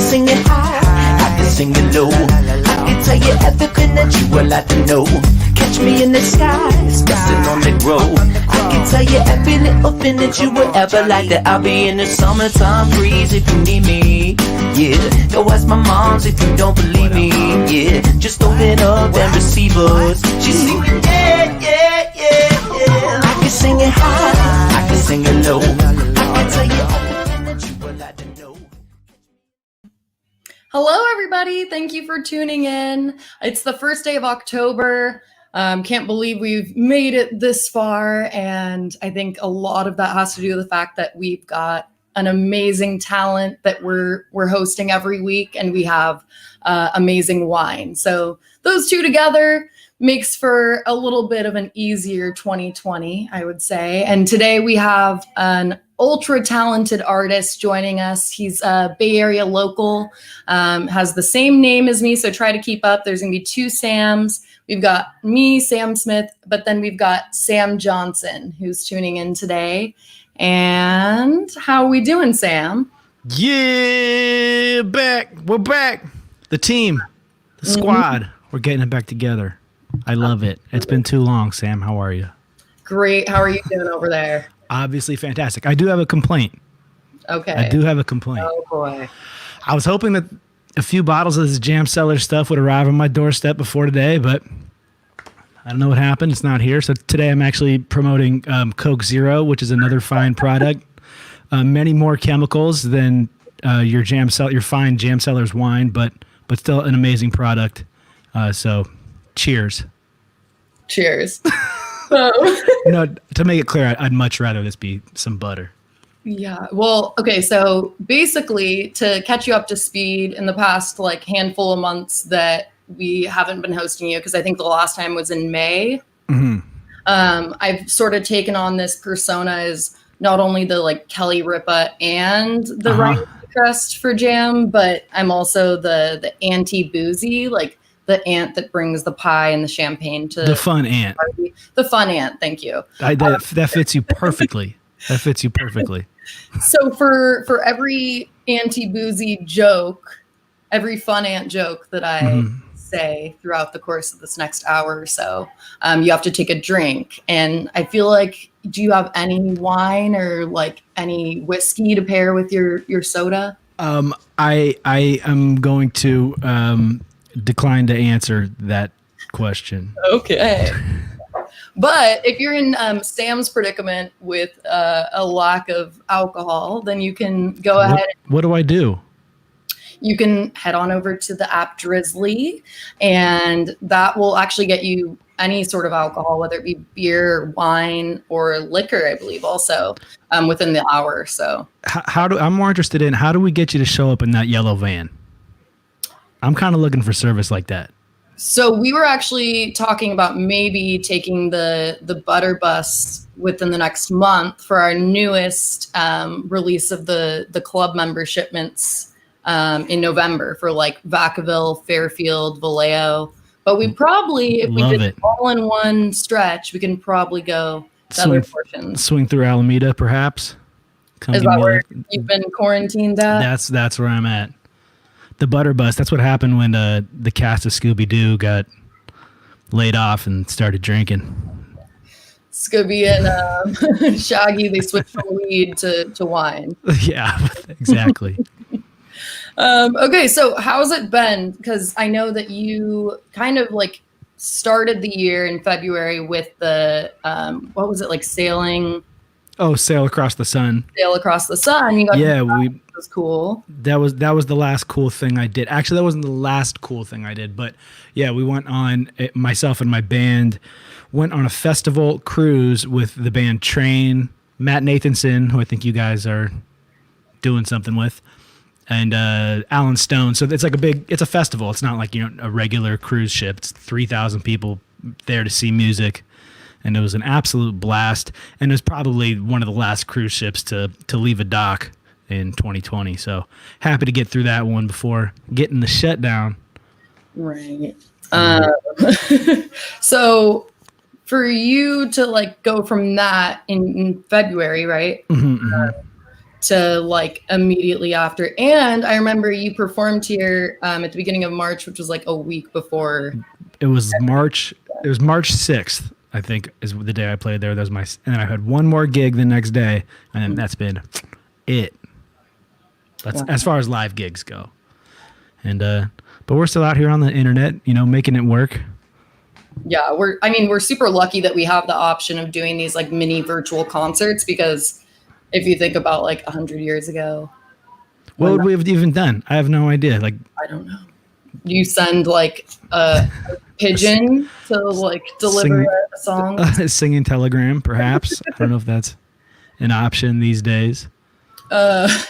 sing it high, I can sing it low. I can tell you everything that you would like to know. Catch me in the sky, stressing on the road. I can tell you every little thing that you would ever like. That I'll be in the summertime breeze if you need me. Yeah, go ask my moms if you don't believe me. Yeah, just open up and receive us. She's singing, yeah, yeah, yeah, yeah. I can sing it high, I can sing it low. I can tell you everything that you would like to know. Hello, everybody. Thank you for tuning in. It's the first day of October. Can't believe we've made it this far. And I think a lot of that has to do with the fact that we've got an amazing talent that we're hosting every week, and we have amazing wine. So those two together makes for a little bit of an easier 2020, I would say. And today we have an ultra talented artist joining us. He's a Bay Area local, has the same name as me, so try to keep up. There's gonna be two Sams. We've got me, Sam Smith, but then we've got Sam Johnson, who's tuning in today. And how are we doing, Sam? Yeah, back. We're back. The team, the squad. We're getting it back together. I love it. It's been too long, Sam. How are you? Great. How are you doing over there? Obviously fantastic. I do have a complaint. Okay. I do have a complaint. Oh, boy. I was hoping that a few bottles of this Jam Cellar stuff would arrive on my doorstep before today, but I don't know what happened. It's not here. So today I'm actually promoting Coke Zero, which is another fine product. Many more chemicals than your fine Jam Cellar's wine, but still an amazing product. So cheers. Cheers. No, to make it clear, I'd much rather this be some butter. Yeah. Well, okay. So basically, to catch you up to speed, in the past handful of months that we haven't been hosting you, because I think the last time was in May. Mm-hmm. I've sort of taken on this persona as not only the Kelly Ripa and the Ryan Crest for Jam, but I'm also the anti-boozy, the aunt that brings the pie and the champagne to the fun aunt. Party. The fun aunt. Thank you. That fits you perfectly. That fits you perfectly. So for every anti-boozy joke, every fun aunt joke that I say throughout the course of this next hour or so, you have to take a drink. And I feel like, do you have any wine or any whiskey to pair with your soda? I am going to decline to answer that question. Okay. But if you're in Sam's predicament with a lack of alcohol, then you can go ahead. What do I do? You can head on over to the app Drizzly, and that will actually get you any sort of alcohol, whether it be beer, wine, or liquor, I believe, also within the hour. So I'm more interested in, how do we get you to show up in that yellow van? I'm kind of looking for service like that. So we were actually talking about maybe taking the butter bus within the next month for our newest release of the club member shipments in November for Vacaville, Fairfield, Vallejo. But we probably, if we did it all in one stretch, we can probably go to other portions. Swing through Alameda, perhaps. Is that where you've been quarantined at? That's where I'm at. The butter bus. That's what happened when the cast of Scooby-Doo got laid off and started drinking. Scooby and Shaggy, they switched from weed to wine. Yeah, exactly. Okay, so how's it been? Because I know that you kind of started the year in February with the what was it, sailing? Oh, Sail Across the Sun. Sail Across the Sun. You got that was cool. That was the last cool thing I did. Actually, that wasn't the last cool thing I did, but yeah, we went on, myself and my band went on a festival cruise with the band Train, Matt Nathanson, who I think you guys are doing something with, and Alan Stone. So it's it's a festival. It's not a regular cruise ship. It's 3,000 people there to see music. And it was an absolute blast. And it was probably one of the last cruise ships to leave a dock in 2020. So happy to get through that one before getting the shutdown. Right. So for you to go from that in February, right? Mm-hmm, mm-hmm. to like immediately after. And I remember you performed here at the beginning of March, which was like a week before. It was March 6th, I think, is the day I played there. That was and then I had one more gig the next day, and then that's been it. That's as far as live gigs go. And but we're still out here on the internet, making it work. Yeah, we're super lucky that we have the option of doing these like mini virtual concerts, because if you think about like 100 years ago, what would we have even done? I have no idea. Like, I don't know. You send like a pigeon to like deliver a song. A singing telegram, perhaps. I don't know if that's an option these days.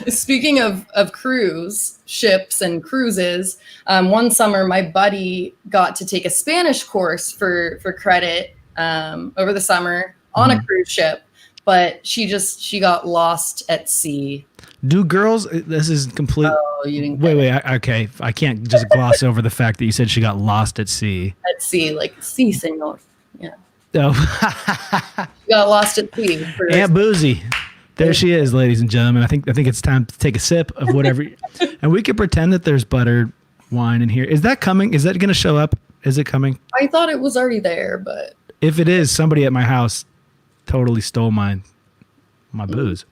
Speaking of cruise ships and cruises, one summer my buddy got to take a Spanish course for credit over the summer on a cruise ship, but she got lost at sea. Do girls? This is complete. Oh, you didn't. Wait. Okay, I can't just gloss over the fact that you said she got lost at sea. At sea, like sea, señor. Yeah. Oh. She got lost at sea. Aunt Boozy. There she is, ladies and gentlemen. I think it's time to take a sip of whatever, and we could pretend that there's buttered wine in here. Is that coming? Is that going to show up? Is it coming? I thought it was already there, but if it is, somebody at my house totally stole my booze.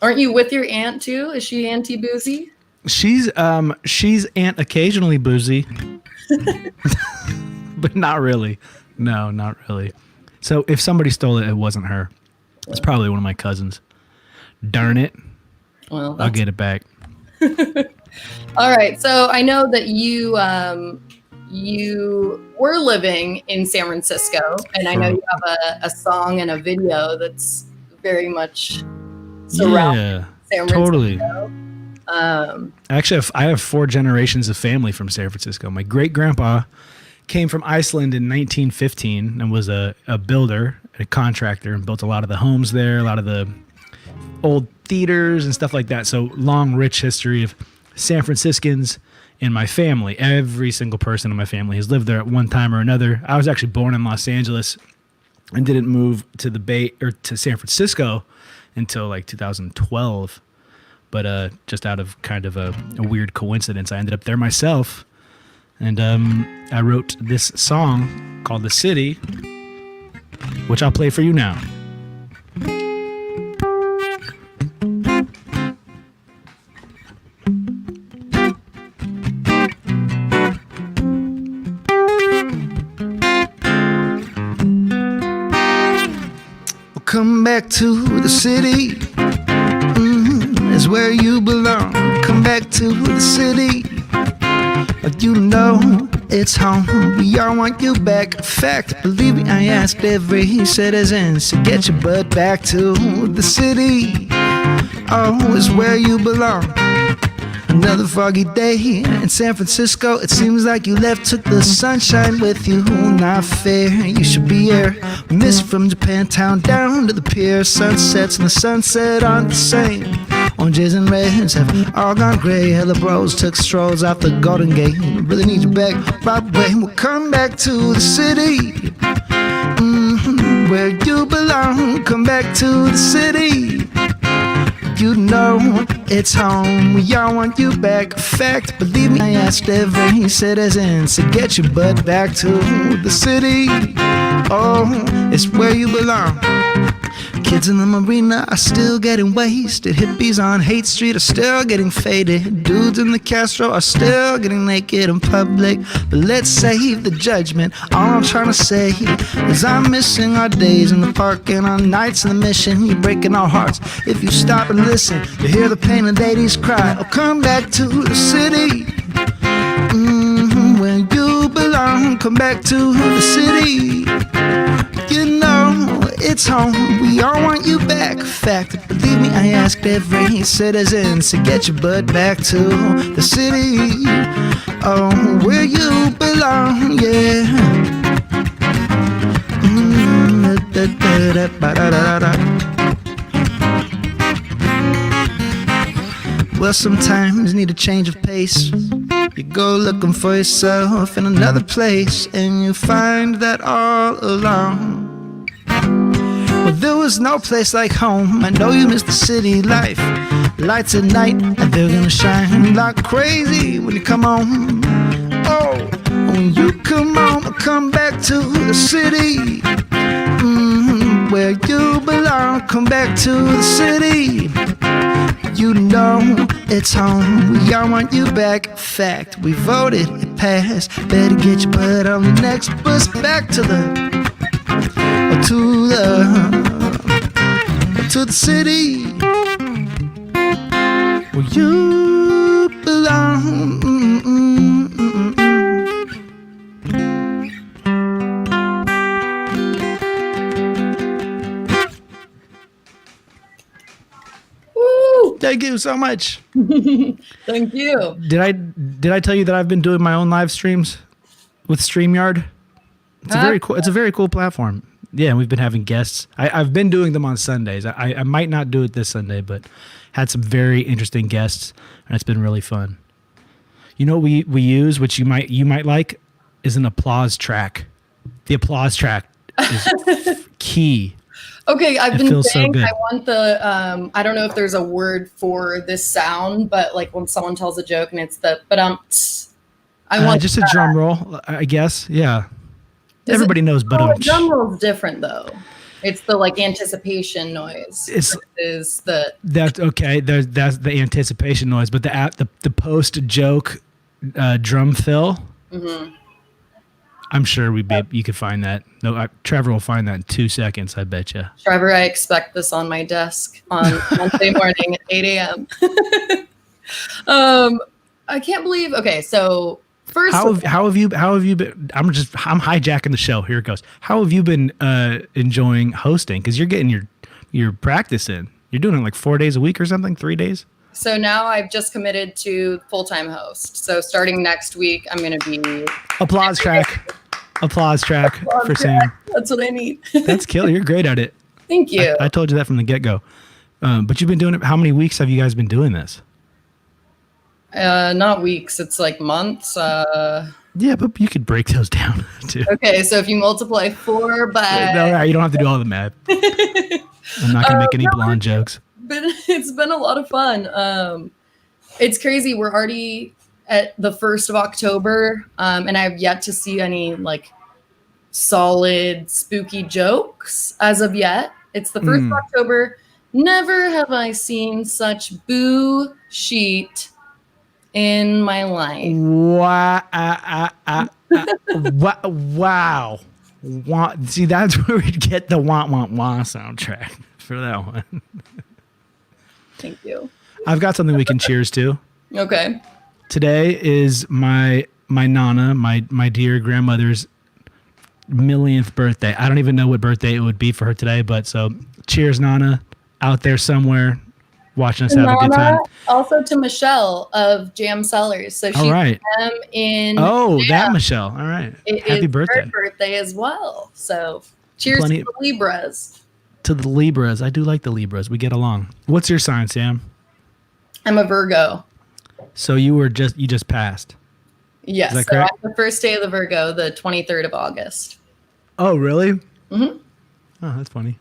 Aren't you with your aunt too? Is she Auntie Boozy? She's aunt occasionally boozy, but not really. No, not really. So if somebody stole it, it wasn't her. It's probably one of my cousins. Darn it. Well, I'll get it back. All right. So I know that you were living in San Francisco, and I know you have a song and a video that's very much surrounding San Francisco. Totally. Actually, I have 4 generations of family from San Francisco. My great-grandpa came from Iceland in 1915 and was a builder, a contractor, and built a lot of the homes there, a lot of the old theaters and stuff like that. So long, rich history of San Franciscans in my family. Every single person in my family has lived there at one time or another. I was actually born in Los Angeles and didn't move to the Bay or to San Francisco until like 2012. But just out of kind of a weird coincidence, I ended up there myself. And I wrote this song called The City, which I'll play for you now. Come back to the city, is where you belong. Come back to the city, you know it's home. We all want you back. In fact, believe me, I asked every citizen, so get your butt back to the city. Oh, it's where you belong. Another foggy day in San Francisco. It seems like you left, took the sunshine with you. Not fair, you should be here. We miss from Japantown down to the pier. Sunsets and the sunset aren't the same. Oranges and reds have all gone gray. Hella bros took strolls off the Golden Gate. Really need you back, right away. We'll come back to the city, where you belong. Come back to the city, you know it's home. We all want you back. In fact, believe me, I asked every citizen, so get your butt back to the city. Oh, it's where you belong. Kids in the marina are still getting wasted. Hippies on Hate Street are still getting faded. Dudes in the Castro are still getting naked in public. But let's save the judgment. All I'm trying to say is I'm missing our days in the park and our nights in the Mission. You're breaking our hearts. If you stop and listen, you hear the pain of ladies cry. Oh, come back to the city, where you belong. Come back to the city, you know it's home. We all want you back. Fact, believe me, I asked every citizen, so get your butt back to the city. Oh, where you belong, yeah. Well, sometimes you need a change of pace. You go looking for yourself in another place, and you find that all along. Well, there was no place like home. I know you miss the city life. lights at night, and they're gonna shine like crazy when you come on. Oh, when you come on, come back to the city. Where you belong, come back to the city. You know it's home, we all want you back. Fact, we voted, it passed. Better get your butt on the next bus back to the city where you belong. Woo! Thank you so much. Thank you. Did I tell you that I've been doing my own live streams with StreamYard? It's a very cool platform. Yeah, we've been having guests. I've been doing them on Sundays. I might not do it this Sunday, but had some very interesting guests, and it's been really fun. You know what we use, which you might like, is an applause track. The applause track is key. Okay, I've been saying so I want the I don't know if there's a word for this sound, but like when someone tells a joke and it's the I want just that. a drum roll, I guess. Yeah. Everybody knows a but drum roll is different though. It's the like anticipation noise. Is the that's okay. That's the anticipation noise, but the post joke drum fill. Mm-hmm. I'm sure you could find that. No, Trevor will find that in 2 seconds. I bet you. Trevor, I expect this on my desk on Monday morning at 8 a.m. I can't believe. Okay, so first, how have you been? I'm hijacking the show. Here it goes. How have you been enjoying hosting? Because you're getting your practice in. You're doing it like 4 days a week or something, 3 days. So now I've just committed to full-time host. So starting next week, I'm going to be applause track for Sam. That's what I need. That's killer. You're great at it. Thank you. I told you that from the get-go. But you've been doing it. How many weeks have you guys been doing this? Not weeks. It's like months. Yeah, but you could break those down too. Okay, so if you multiply 4 by no, you don't have to do all the math. I'm not gonna make any blonde jokes. But it's been a lot of fun. It's crazy. We're already at the 1st of October, and I've yet to see any like solid spooky jokes as of yet. It's the 1st of October. Never have I seen such boo sheet in my life. Wow. See, that's where we get the wah soundtrack for that one. Thank you. I've got something we can cheers to. Okay. Today is my Nana, my dear grandmother's millionth birthday. I don't even know what birthday it would be for her today, but so cheers, Nana, out there somewhere watching us have a good time. Also to Michelle of Jam Cellars. So she's in that Michelle. All right. Happy birthday. Her birthday as well. So cheers to the Libras. To the Libras. I do like the Libras. We get along. What's your sign, Sam? I'm a Virgo. So you just passed. Yes. Is that correct? On the first day of the Virgo, the 23rd of August. Oh, really? Mm-hmm. Oh, that's funny.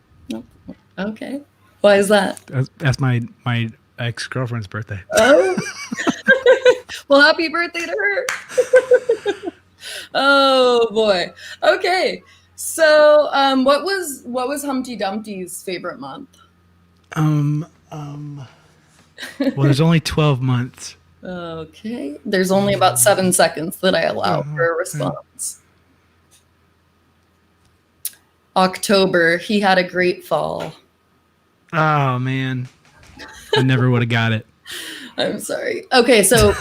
Okay. Why is that? That's my ex-girlfriend's birthday. Oh. Well, happy birthday to her. Oh boy. Okay. So, what was Humpty Dumpty's favorite month? Well, there's only 12 months. Okay. There's only about 7 seconds that I allow for a response. October. He had a great fall. Oh man, I never would have got it. I'm sorry. Okay, so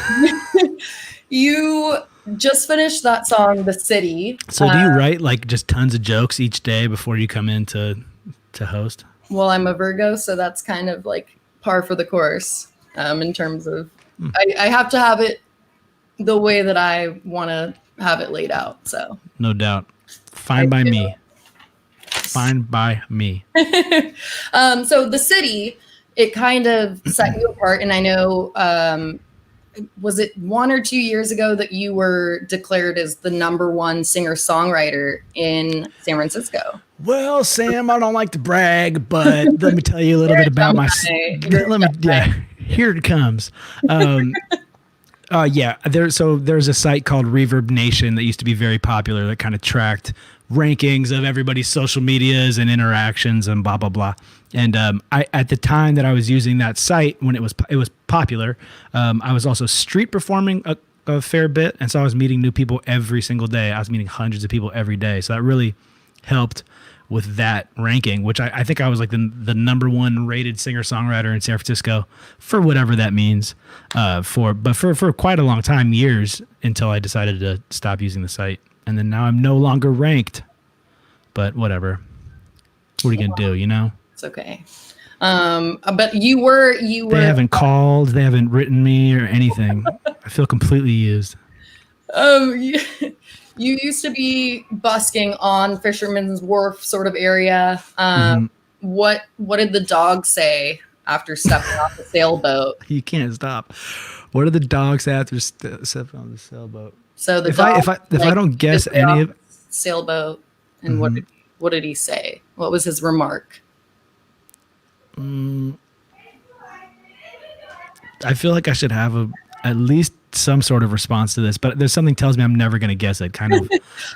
you just finished that song, "The City." So do you write like just tons of jokes each day before you come in to host? Well, I'm a Virgo, so that's kind of like par for the course in terms of I have to have it the way that I want to have it laid out. So no doubt, fine by me. Fine by me. So The City, it kind of set you apart. And I know, was it 1 or 2 years ago that you were declared as the #1 singer-songwriter in San Francisco? Well, Sam, I don't like to brag, but let me tell you a little bit about myself. Here it comes. Yeah, there's a site called Reverb Nation that used to be very popular that kind of tracked rankings of everybody's social medias and interactions and blah blah blah. And I at the time that I was using that site when it was popular, I was also street performing a fair bit, and so I was meeting new people every single day. I was meeting hundreds of people every day, so that really helped with that ranking, which I think I was like the number one rated singer-songwriter in San Francisco for whatever that means, for quite a long time, years, until I decided to stop using the site. And then now I'm no longer ranked, but whatever. What are you going to do, you know? It's okay. But you were. They haven't called, they haven't written me or anything. I feel completely used. You used to be busking on Fisherman's Wharf sort of area. What did the dog say after stepping off the sailboat? You can't stop. What did the dogs say after stepping on the sailboat? So the if dog, I don't guess any of sailboat, and what did he say? What was his remark? I feel like I should have at least some sort of response to this, but there's something tells me I'm never gonna guess it. Kind of.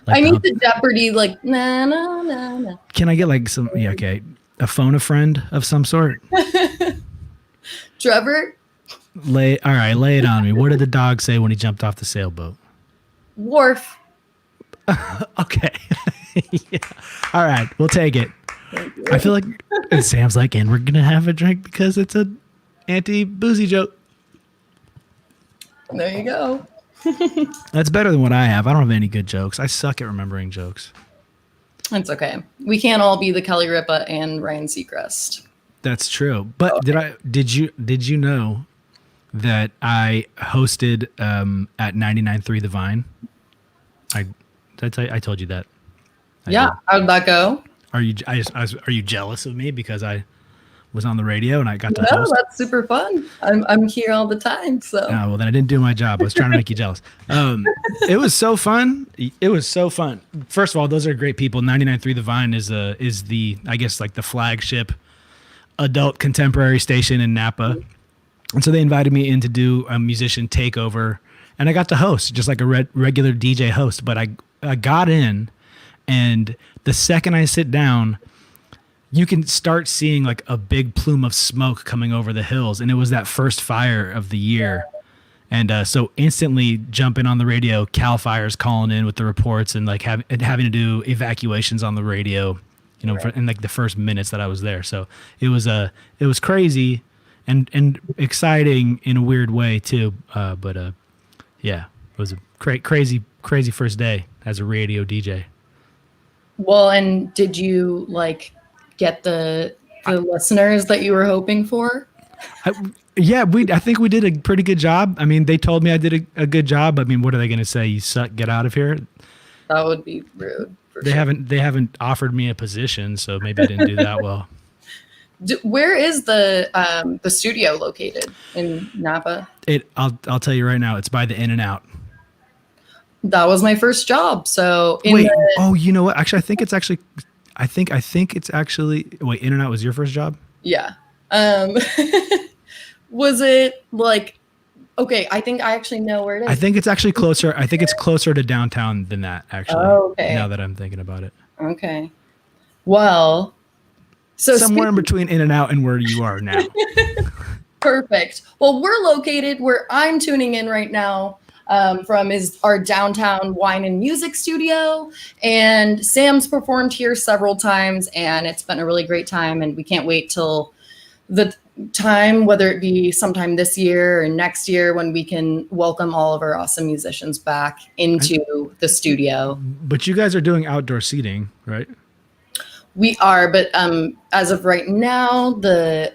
Like I need the Jeopardy, like nah, nah, nah, nah. Can I get like some? Yeah, okay. A phone a friend of some sort. Trevor. Lay it on me. What did the dog say when he jumped off the sailboat? Wharf. Okay. Yeah. All right, we'll take it. I feel like Sam's like, and we're gonna have a drink because it's a anti-boozy joke. There you go. That's better than what I have. I don't have any good jokes. I suck at remembering jokes. That's okay. We can't all be the Kelly Ripa and Ryan Seacrest. That's true. But okay. Did you know that I hosted at 99.3 The Vine? I told you that. Yeah. How did that go? Are you jealous of me because I was on the radio and I got to No, host? that's super fun. I'm here all the time. So. Oh, well, then I didn't do my job. I was trying to make you jealous. It was so fun. It was so fun. First of all, those are great people. 99.3 The Vine is the I guess like the flagship adult contemporary station in Napa. And so they invited me in to do a musician takeover, and I got to host just like a regular DJ host. But I got in, and the second I sit down, you can start seeing like a big plume of smoke coming over the hills. And it was that first fire of the year. And so instantly jumping on the radio, CAL FIRE's calling in with the reports and like having to do evacuations on the radio, you know, in like the first minutes that I was there. So it was crazy and exciting in a weird way too. But yeah, it was a crazy first day as a radio DJ. Well, and did you like get the listeners that you were hoping for? Yeah, I think we did a pretty good job. I mean, they told me I did a good job. I mean, what are they going to say? You suck, get out of here? That would be rude. They haven't offered me a position, so maybe I didn't do that well. Where is the studio located in Napa? I'll tell you right now, it's by the In-N-Out. That was my first job. So you know what? Actually, I think it's actually wait, In-N-Out was your first job? Yeah. Was it like, okay, I think I actually know where it is. I think it's actually closer. I think it's closer to downtown than that, actually. Oh, okay. Now that I'm thinking about it. Okay. Well, so somewhere in between In-N-Out and where you are now. Perfect. Well, we're located where I'm tuning in right now from is our downtown wine and music studio. And Sam's performed here several times, and it's been a really great time. And we can't wait till the time, whether it be sometime this year or next year, when we can welcome all of our awesome musicians back into the studio. But you guys are doing outdoor seating, right? We are, but as of right now, the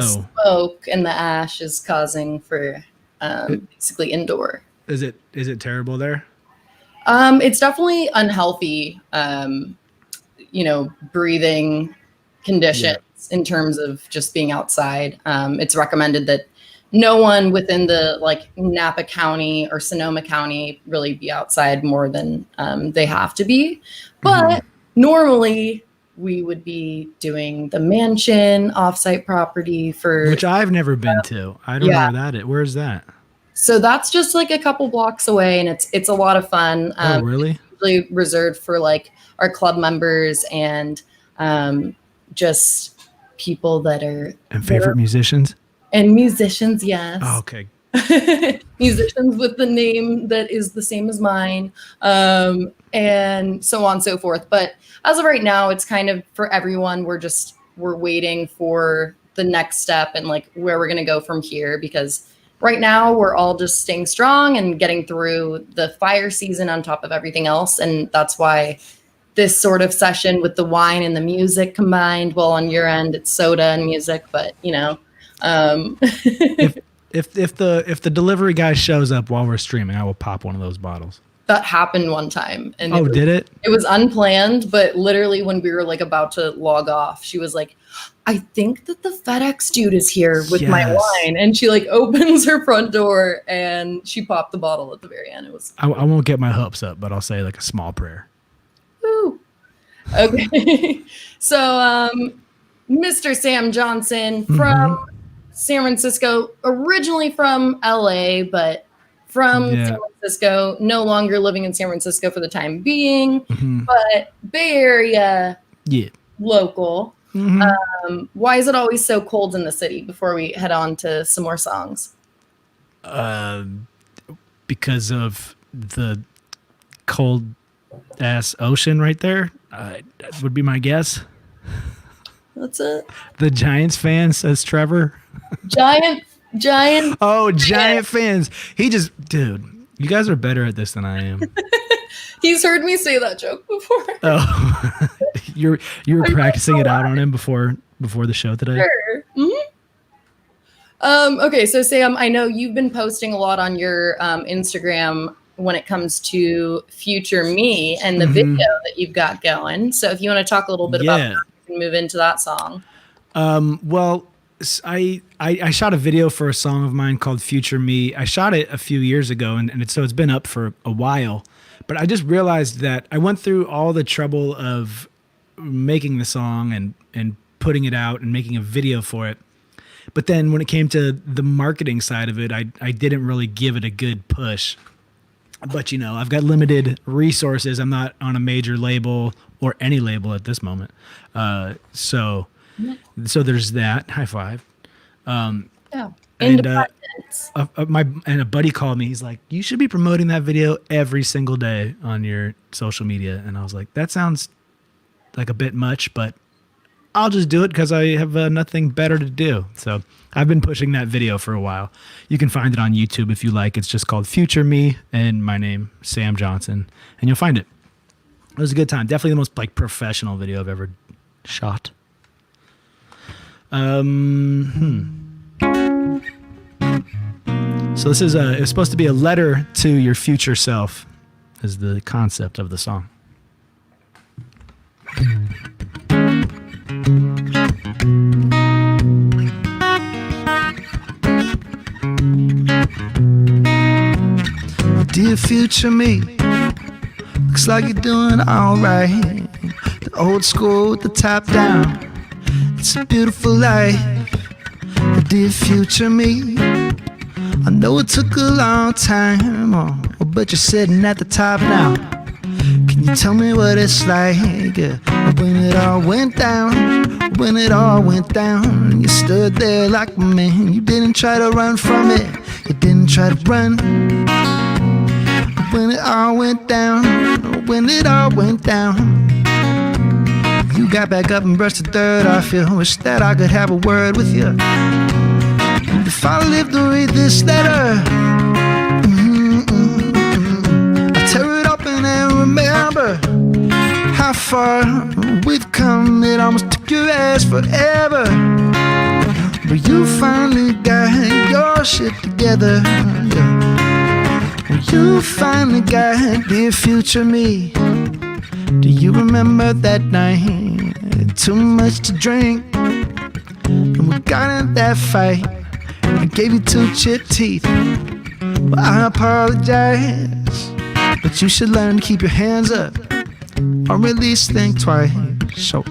smoke and the ash is causing for basically indoor. Is it terrible there? It's definitely unhealthy, breathing conditions in terms of just being outside. It's recommended that no one within the like Napa County or Sonoma County really be outside more than they have to be. But normally we would be doing the mansion offsite property for, which I've never been to. I don't know where that is. Where's that? so that's just like a couple blocks away, and it's a lot of fun. Oh, really? It's usually reserved for like our club members and just people that are And favorite musicians? and musicians, yes. Oh, okay. Musicians with the name that is the same as mine, and so on and so forth. But as of right now, it's kind of for everyone. We're waiting for the next step and like where we're gonna go from here, because right now we're all just staying strong and getting through the fire season on top of everything else. And that's why this sort of session with the wine and the music combined, well, on your end it's soda and music, but you know, If the delivery guy shows up while we're streaming, I will pop one of those bottles. that happened one time. And did it? It was unplanned, but literally when we were like about to log off, she was like, I think that the FedEx dude is here with my wine. And she like opens her front door and she popped the bottle at the very end. It was, I won't get my hopes up, but I'll say like a small prayer. woo. Okay. So, Mr. Sam Johnson from San Francisco, originally from LA, but from San Francisco, no longer living in San Francisco for the time being, but Bay Area local. Why is it always so cold in the city, before we head on to some more songs? Because of the cold ass ocean right there. That would be my guess. That's it. The Giants fan, says Trevor. Giant. Oh, Giant fans. Dude, you guys are better at this than I am. He's heard me say that joke before. Oh, you were practicing it out on him before the show today. Sure. Okay, so Sam, I know you've been posting a lot on your Instagram when it comes to Future Me and the video that you've got going. So if you want to talk a little bit about that, we can move into that song. Well, I shot a video for a song of mine called Future Me. I shot it a few years ago, and it's been up for a while. But I just realized that I went through all the trouble of making the song and putting it out and making a video for it. But then when it came to the marketing side of it, I didn't really give it a good push. But, you know, I've got limited resources. I'm not on a major label or any label at this moment. So there's that. High five. Independence. And a buddy called me. He's like, you should be promoting that video every single day on your social media. And I was like, that sounds like a bit much, but I'll just do it because I have nothing better to do. So I've been pushing that video for a while. You can find it on YouTube if you like. It's just called Future Me and my name, Sam Johnson, and you'll find it. It was a good time. Definitely the most like professional video I've ever shot. So this is it's supposed to be a letter to your future self, is the concept of the song. Dear future me, looks like you're doing alright. The old school, the top down, it's a beautiful life. Dear future me, I know it took a long time, but you're sitting at the top now. Can you tell me what it's like when it all went down? When it all went down, you stood there like a man. You didn't try to run from it, you didn't try to run. When it all went down, when it all went down, you got back up and brushed the dirt off you. Wish that I could have a word with you. And if I live to read this letter, I'll tear it open and remember how far we've come. It almost took your ass forever, but you finally got your shit together. You finally got dear future me. Do you remember that night? Too much to drink, and we got in that fight. I gave you 2 chipped teeth. Well, I apologize, but you should learn to keep your hands up or at least think twice. So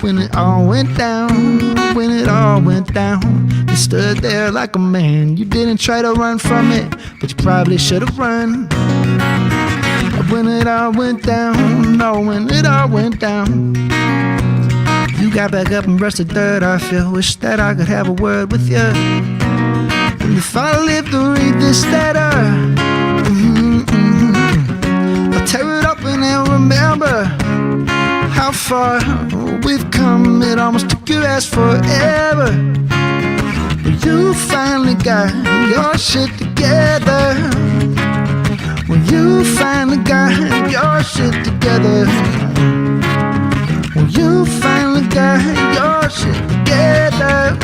when it all went down, when it all went down, you stood there like a man. You didn't try to run from it, but you probably should have run. When it all went down, no, when it all went down, you got back up and brushed the dirt off you. Wish that I could have a word with you. And if I live to read this letter, I'll tear it open and remember how far we've come. It almost took your ass forever, but you finally got your shit together. When you finally got your shit together. When you finally got your shit together.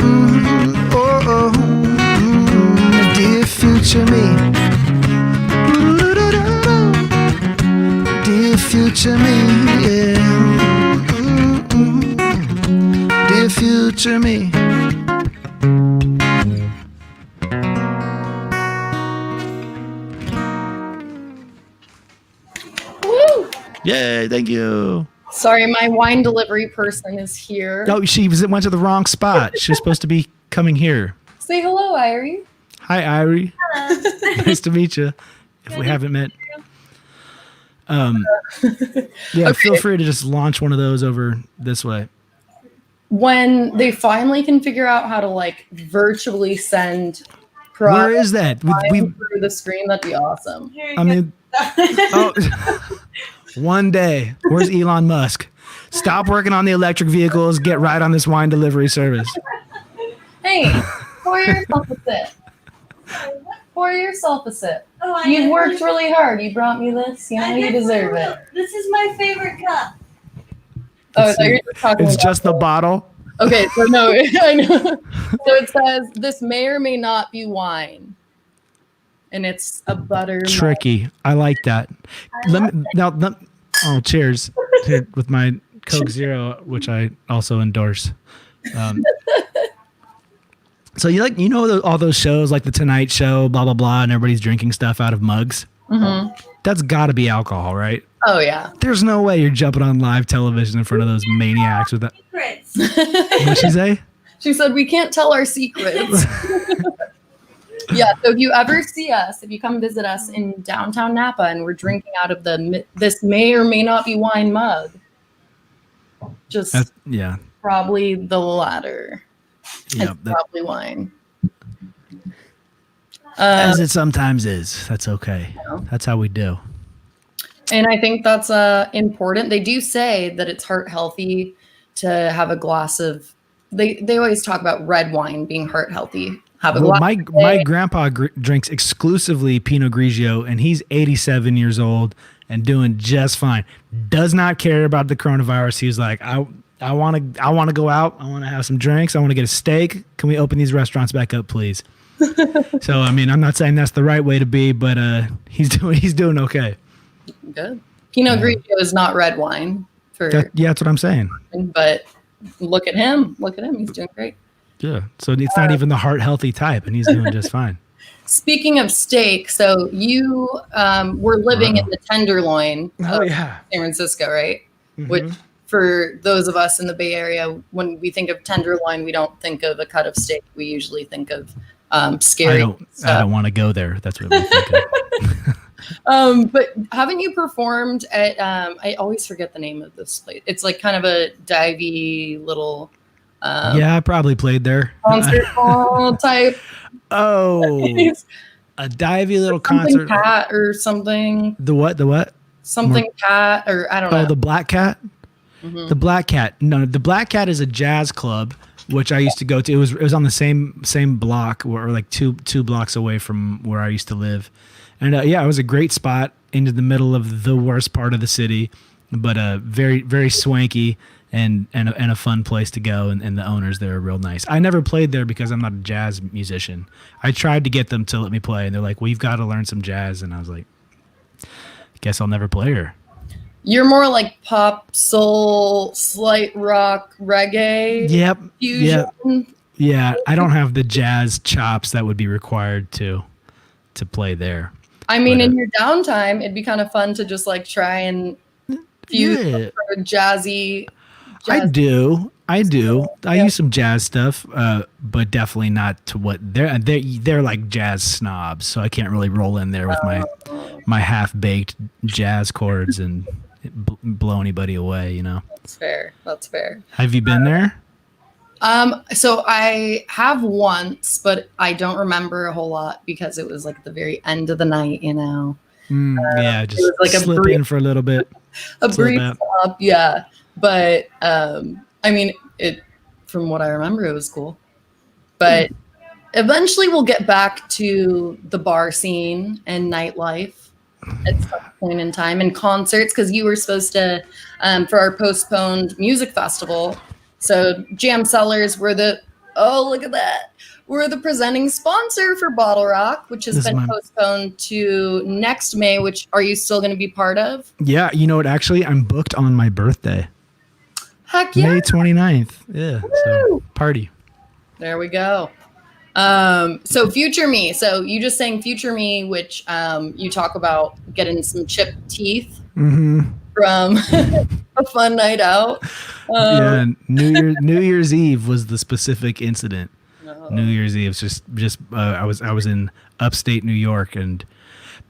Oh, dear future me. Dear future me, yeah. Dear future me. Woo! Yay, thank you. Sorry, my wine delivery person is here. Oh, went to the wrong spot. She was supposed to be coming here. Say hello, Irie. Hi, Irie. Hello. Nice to meet you. If we haven't met. Yeah, feel free to just launch one of those over this way. When they finally can figure out how to like virtually send where is that? We through the screen, that'd be awesome. I mean, one day, where's Elon Musk? Stop working on the electric vehicles. Get right on this wine delivery service. Hey, pour yourself a sip. Pour yourself a sip. Oh, you've worked really hard. You brought me this. You know, you deserve it. This is my favorite cup. Oh, so you're just talking it's about just the bottle. Okay, so no, I know. So it says this may or may not be wine, and it's a butter. Tricky. I like that. Cheers here with my Coke Zero, which I also endorse. So you know all those shows like the Tonight Show, blah blah blah, and everybody's drinking stuff out of mugs. Mm-hmm. That's got to be alcohol, right? Oh yeah. There's no way you're jumping on live television in front of those maniacs with that. What'd she say? She said we can't tell our secrets. Yeah. So if you ever see us, if you come visit us in downtown Napa, and we're drinking out of this may or may not be wine mug, probably the latter. Yeah, it's probably wine. As it sometimes is. That's okay. That's how we do. And I think that's important. They do say that it's heart healthy to have a glass of. They always talk about red wine being heart healthy. Have a glass. My grandpa drinks exclusively Pinot Grigio, and he's 87 years old and doing just fine. Does not care about the coronavirus. He's like, I want to go out. I want to have some drinks. I want to get a steak. Can we open these restaurants back up, please? So I mean, I'm not saying that's the right way to be, but he's doing okay. Good. Pinot Grigio is not red wine. That's what I'm saying. But look at him. He's doing great. Yeah. So it's not even the heart healthy type, and he's doing just fine. Speaking of steak, so you were living in the Tenderloin of San Francisco, right? Mm-hmm. Which, for those of us in the Bay Area, when we think of tenderloin, we don't think of a cut of steak. We usually think of scary. I don't want to go there. That's what we think of. But haven't you performed at? I always forget the name of this place. It's like kind of a divey little. I probably played there. Concert hall type. Oh, a divey little concert. Cat or something. The what? Something cat or I don't know. Oh, the Black Cat. Mm-hmm. The Black Cat. No, the Black Cat is a jazz club which I used to go to. It was on the same block or like two blocks away from where I used to live, and it was a great spot into the middle of the worst part of the city, but very very swanky and a fun place to go, and the owners there are real nice. I never played there because I'm not a jazz musician. I tried to get them to let me play, and they're like, "Well, you've got to learn some jazz," and I was like, "I guess I'll never play her." You're more like pop, soul, slight rock, reggae. Yep. Fusion. Yep. Yeah, I don't have the jazz chops that would be required to play there. I mean, in your downtime, it'd be kind of fun to just like try and Yeah. jazzy. I do. I Yeah. use some jazz stuff, but definitely not to what they're like jazz snobs. So I can't really roll in there with my half baked jazz chords and blow anybody away. You know. That's fair. That's fair. Have you been there? So I have once, but I don't remember a whole lot because it was like the very end of the night, you know. Yeah, it just was like slip in for a little bit. a slip brief out. stop, yeah. But I mean, it from what I remember, it was cool. But eventually, we'll get back to the bar scene and nightlife at some point in time, and concerts, because you were supposed to for our postponed music festival. So Jam Cellars were look at that. We're the presenting sponsor for Bottle Rock, which has This is been my- postponed to next May, which are you still going to be part of? Yeah, you know what? Actually, I'm booked on my birthday, Heck yeah. May 29th. Yeah, so party. There we go. So Future Me. So you just sang Future Me, which you talk about getting some chipped teeth from a fun night out. Yeah, New Year's Eve was the specific incident. New Year's Eve was just I was in upstate New York, and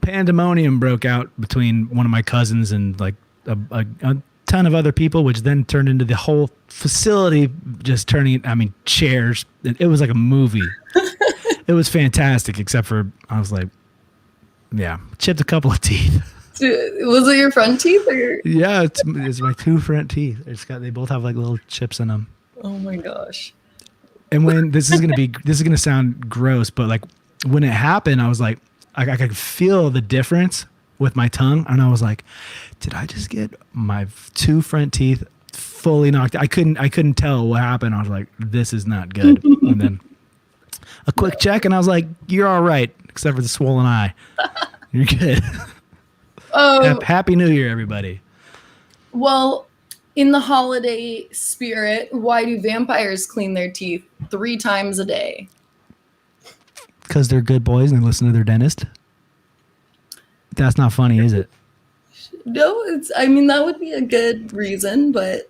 pandemonium broke out between one of my cousins and like a ton of other people, which then turned into the whole facility just turning. I mean, chairs. It was like a movie. It was fantastic, except for I was like, yeah, chipped a couple of teeth. Was it your front teeth or? Yeah, it's my two front teeth. They both have like little chips in them. Oh my gosh. And when this is gonna sound gross, but like when it happened, I was like, I could feel the difference with my tongue, and I was like, did I just get my two front teeth fully knocked out? I couldn't tell what happened. I was like, this is not good. And then a quick check, and I was like, you're all right, except for the swollen eye. You're good. Oh, Happy New Year, everybody. well, in the holiday spirit, why do vampires clean their teeth 3 times a day? Because they're good boys and they listen to their dentist. That's not funny, is it? No, I mean, that would be a good reason, but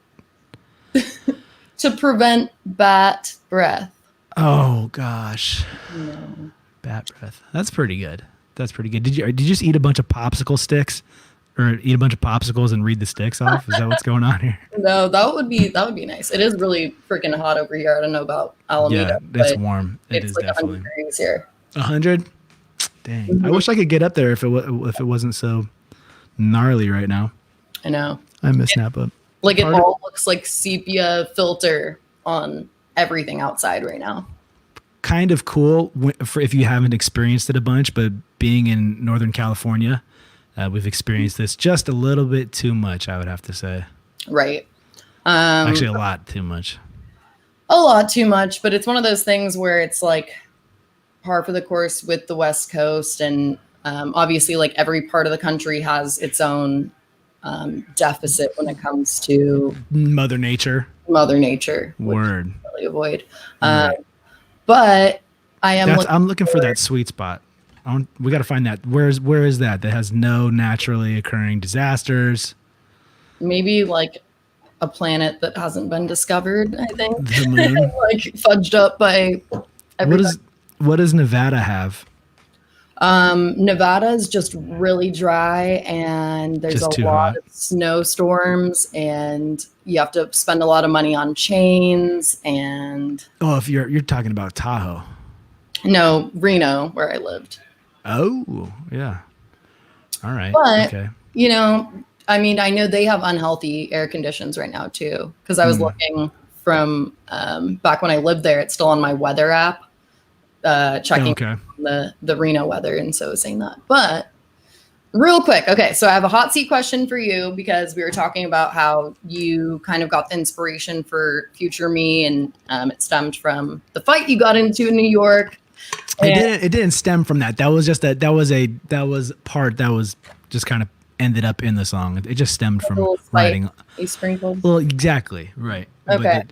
to prevent bat breath. Oh gosh. No. Bat breath. That's pretty good. Did you just eat a bunch of popsicle sticks, or eat a bunch of popsicles and read the sticks off? Is that what's going on here? No, that would be nice. It is really freaking hot over here. I don't know about Alameda. Yeah, it's but warm. It's Is like 100 definitely degrees here. 100. Dang, I wish I could get up there if it wasn't so gnarly right now. I know. I miss Napa. Like it all looks like sepia filter on everything outside right now. Kind of cool for if you haven't experienced it a bunch, but being in Northern California, we've experienced this just a little bit too much, I would have to say. Right. Actually, a lot too much. A lot too much, but it's one of those things where it's like par for the course with the West Coast, and obviously like every part of the country has its own deficit when it comes to Mother Nature. Which Word. we really avoid. Right. But I'm looking for that sweet spot. We got to find that. Where is that has no naturally occurring disasters? maybe like a planet that hasn't been discovered, I think. The moon. Like fudged up by everybody. What does Nevada have? Nevada is just really dry, and there's Just a too lot hot. of snowstorms, and you have to spend a lot of money on chains. And Oh, if you're talking about Tahoe. no, Reno, where I lived. Oh, yeah. All right. But okay. you know, I mean, I know they have unhealthy air conditions right now too, because I was Hmm. looking from back when I lived there. It's still on my weather app, checking Okay. the Reno weather, and so it was saying that. But real quick, okay, so I have a hot seat question for you, because we were talking about how you kind of got the inspiration for Future Me, and it stemmed from the fight you got into in New York. It didn't stem from that. That was just that was part that was just kind of ended up in the song. It just stemmed from Little spice writing. you sprinkled. Well, exactly. Right. Okay.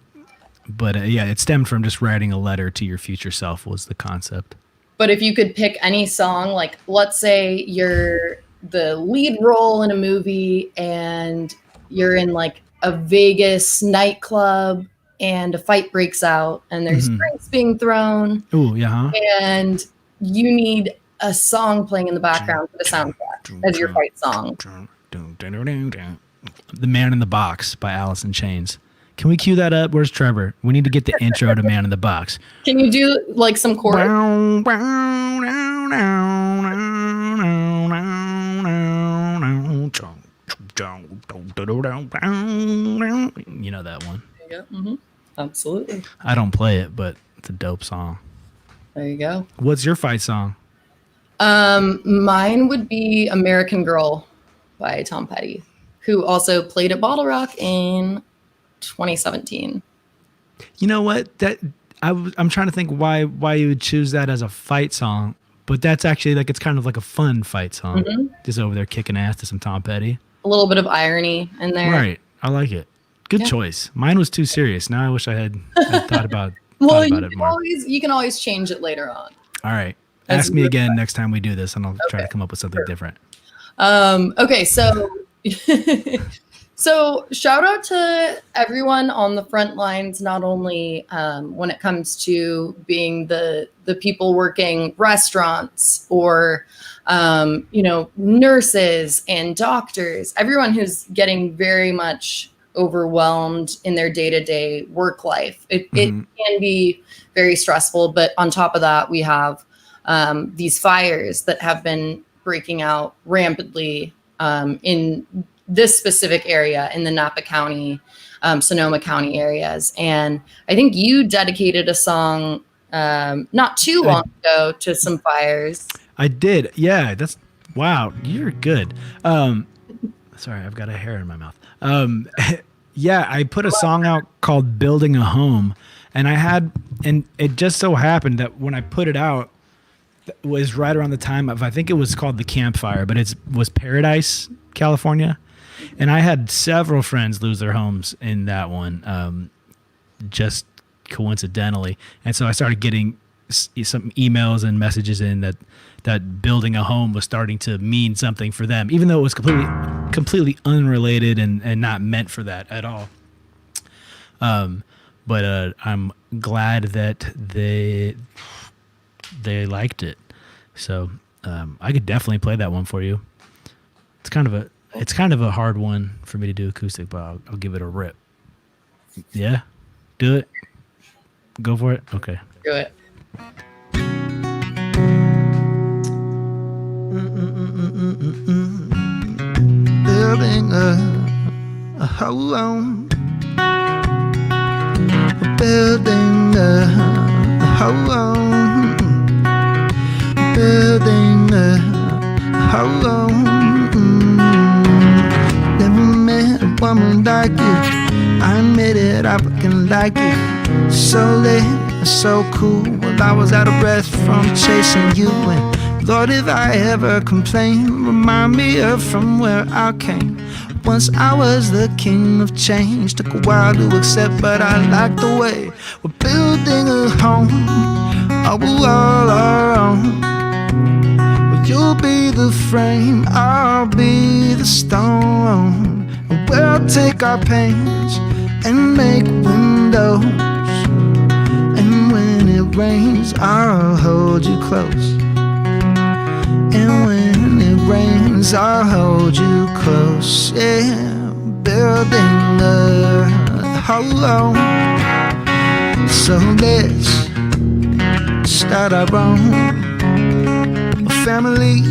But yeah, it stemmed from just writing a letter to your future self was the concept. But if you could pick any song, like let's say you're the lead role in a movie and you're in like a Vegas nightclub and a fight breaks out and there's drinks being thrown. Ooh, yeah. And you need a song playing in the background for the soundtrack as your fight song. The Man in the Box by Alice in Chains. Can we cue that up? Where's Trevor? We need to get the intro to Man in the Box. Can you do like some chorus? You know that one. Yeah, absolutely. I don't play it, but it's a dope song. There you go. What's your fight song? Mine would be American Girl by Tom Petty, who also played at Bottle Rock in 2017. You know what? I'm trying to think why you would choose that as a fight song, but that's actually like it's kind of like a fun fight song. Just over there kicking ass to some Tom Petty. A little bit of irony in there. Right. I like it. Good choice. Mine was too serious. Now I wish I had thought about Well, thought about it more. you can always change it later on. All right. Ask me again next time we do this, and I'll try to come up with something different. Okay, so so shout out to everyone on the front lines, not only when it comes to being the people working restaurants or nurses and doctors, everyone who's getting very much overwhelmed in their day-to-day work life. It can be very stressful, but on top of that, we have these fires that have been breaking out rampantly in this specific area in the Napa County, Sonoma County areas. And I think you dedicated a song not too long ago to some fires. I did. Yeah, wow. You're good. Sorry, I've got a hair in my mouth. Yeah, I put a song out called Building a Home, and it just so happened that when I put it out, it was right around the time of, I think it was called The Campfire, but it was Paradise, California. And I had several friends lose their homes in that one, just coincidentally. And so I started getting some emails and messages in that building a home was starting to mean something for them, even though it was completely unrelated and not meant for that at all. But I'm glad that they liked it. So I could definitely play that one for you. It's kind of a hard one for me to do acoustic, but I'll give it a rip. Yeah, do it. Go for it. Okay. Do it. Building a home. Building a home. Building a home. Never met a woman like you. I admit it, I fucking like you. So lit, so cool. Well, I was out of breath from chasing you. And Lord, if I ever complain, remind me of from where I came. Once I was the king of change. Took a while to accept, but I like the way we're building a home. Oh, all our own. Well, you'll be the frame, I'll be the stone. And we'll take our pains and make windows. And when it rains, I'll hold you close. And when it rains, I'll hold you close. Yeah, building a home. So let's start our own family.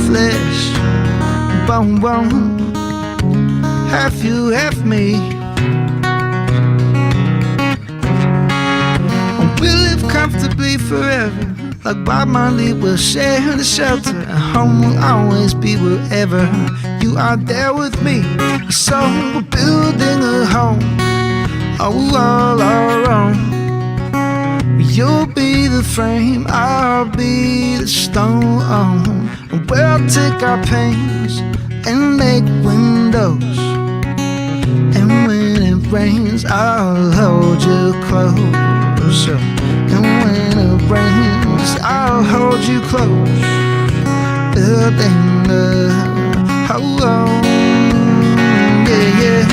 Flesh, bone, bone, half you, half me. We'll live comfortably forever. Like Bob Marley, we'll share the shelter. And home will always be wherever you are there with me. So we're building a home, oh, all our own. You'll be the frame, I'll be the stone. And we'll take our pains and make windows. And when it rains, I'll hold you closer. And when it rains, I'll hold you close. building a home. Yeah, yeah.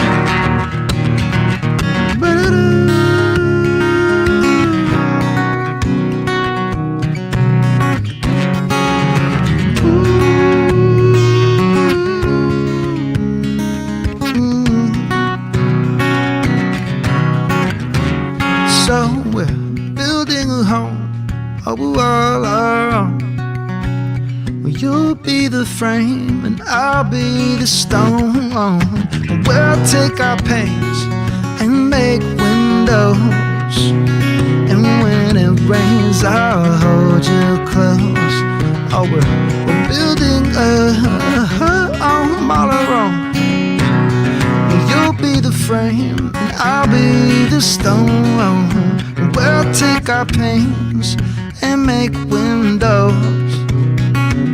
So we're building a home, oh, we're all our own. Well, you'll be the frame and I'll be the stone. We'll take our pains and make windows, and when it rains I'll hold you close. Oh, we're building a home all our own. Well, you'll be the frame and I'll be the stone. We'll take our pains and make windows,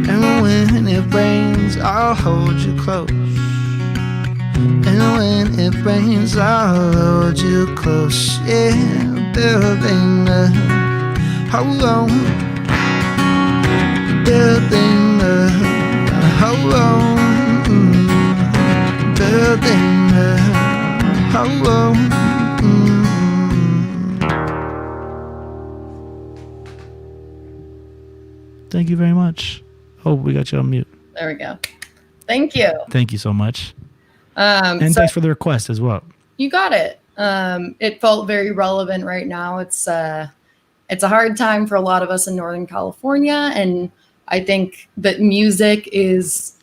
and when it rains I'll hold you close. And when it rains I'll hold you close. Yeah, building a home, building a home, building a home. Thank you very much. Oh, we got you on mute. There we go. Thank you. Thank you so much. And So thanks for the request as well. you got it. It felt very relevant right now. It's a hard time for a lot of us in Northern California, and I think that music is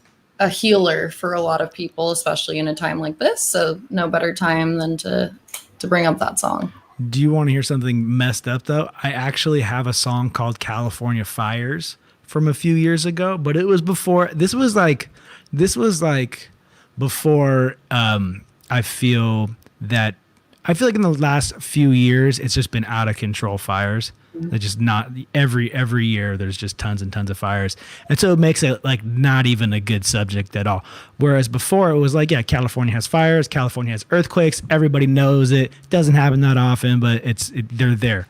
a healer for a lot of people, especially in a time like this. So no better time than to bring up that song. Do you want to hear something messed up though? I actually have a song called California Fires from a few years ago, but it was before. This was like before. I feel like in the last few years it's just been out of control fires. They're just not every year. There's just tons and tons of fires, and so it makes it like not even a good subject at all. Whereas before it was like, yeah, California has fires, California has earthquakes. Everybody knows it. Doesn't happen that often, but they're there.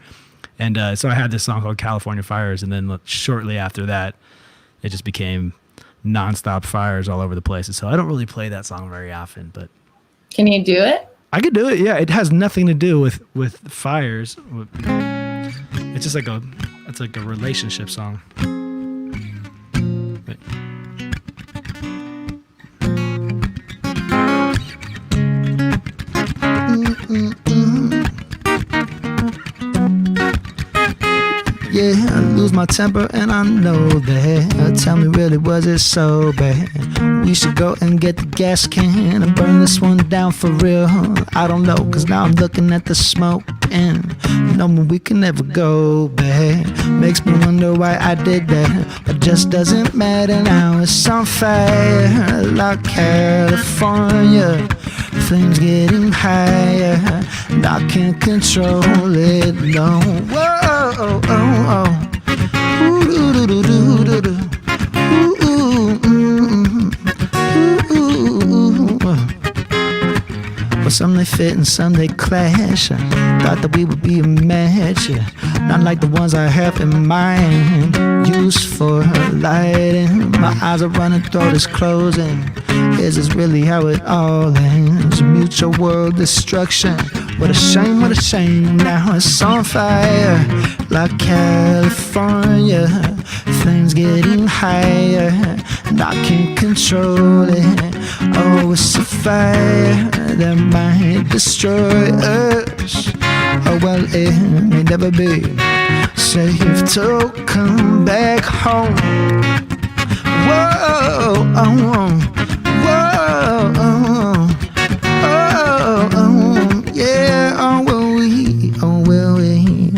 And so I had this song called California Fires, and then shortly after that, it just became nonstop fires all over the place. And so I don't really play that song very often, but Can you do it? I could do it. Yeah, it has nothing to do with fires. It's just like a relationship song. Wait. Yeah, I lose my temper and I know that. Tell me, really, was it so bad? We should go and get the gas can and burn this one down for real. I don't know, cause now I'm looking at the smoke and no, we can never go back. Makes me wonder why I did that, but just doesn't matter now. It's on fire like California. Flames getting higher and I can't control it, no. Whoa, oh, oh, oh. Ooh, doo, doo, doo, doo, doo. Ooh, ooh, ooh, ooh. Well, some they fit and some they clash. Thought that we would be a match, not like the ones I have in mind. Used for lighting, my eyes are running, throat is closing. Is this really how it all ends? Mutual world destruction. What a shame, what a shame. Now it's on fire like California. Flames getting higher and I can't control it. Oh, it's a fire that might destroy us. Oh, well, it may never be safe to come back home. Whoa, oh, whoa, oh, oh, oh, yeah. Oh, will we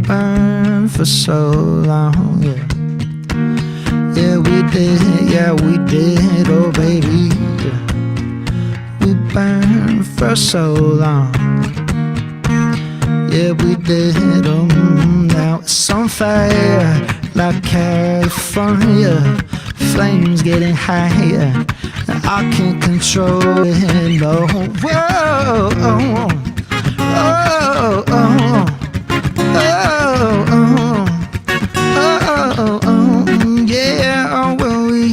burn for so long? Yeah, we did, oh baby. We burned for so long. Yeah, we did, now it's on fire like California. Flames getting higher and I can't control it, no. Whoa, oh, oh, oh, oh, oh, oh, oh, oh, yeah. Oh, will we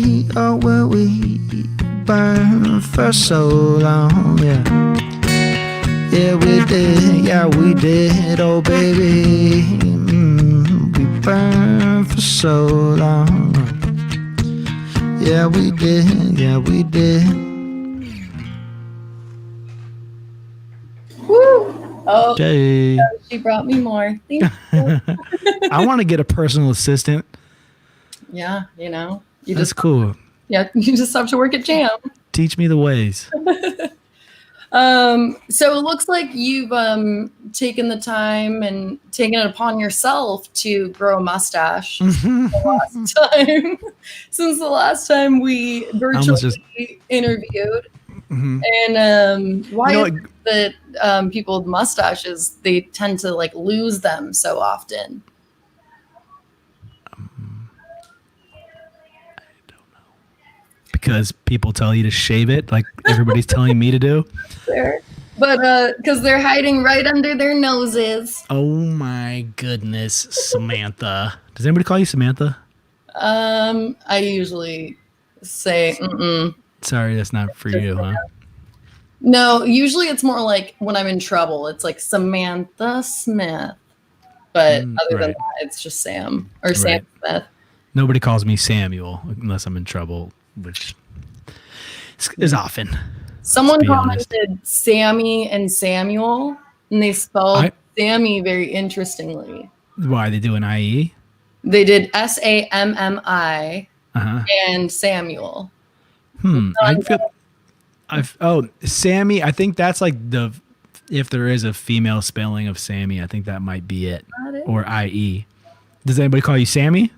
for so long, yeah. Yeah, we did, yeah, we did, oh baby. We burned for so long. Yeah, we did, yeah, we did. Woo! Oh, Jay. she brought me more. Thank you. I want to get a personal assistant. Yeah, you know, you That's just cool. yeah, you just have to work at Jam. Teach me the ways. So it looks like you've taken the time and taken it upon yourself to grow a mustache since the last time we virtually interviewed. And why is it that people with mustaches, they tend to like lose them so often? Because people tell you to shave it, like everybody's telling me to do. Fair. But because they're hiding right under their noses. Oh my goodness, Samantha. Does anybody call you Samantha? I usually say, Sorry, that's not for you, huh? No, usually it's more like when I'm in trouble, it's like Samantha Smith. But other than that, it's just Sam or Sam Smith. Nobody calls me Samuel unless I'm in trouble, which is often. Someone commented Sammy and Samuel, and they spelled Sammy very interestingly. Why, they do an IE? They did SAMMI and Samuel. Sammy, I think that's like if there is a female spelling of Sammy, I think that might be it. Or IE. Does anybody call you Sammy?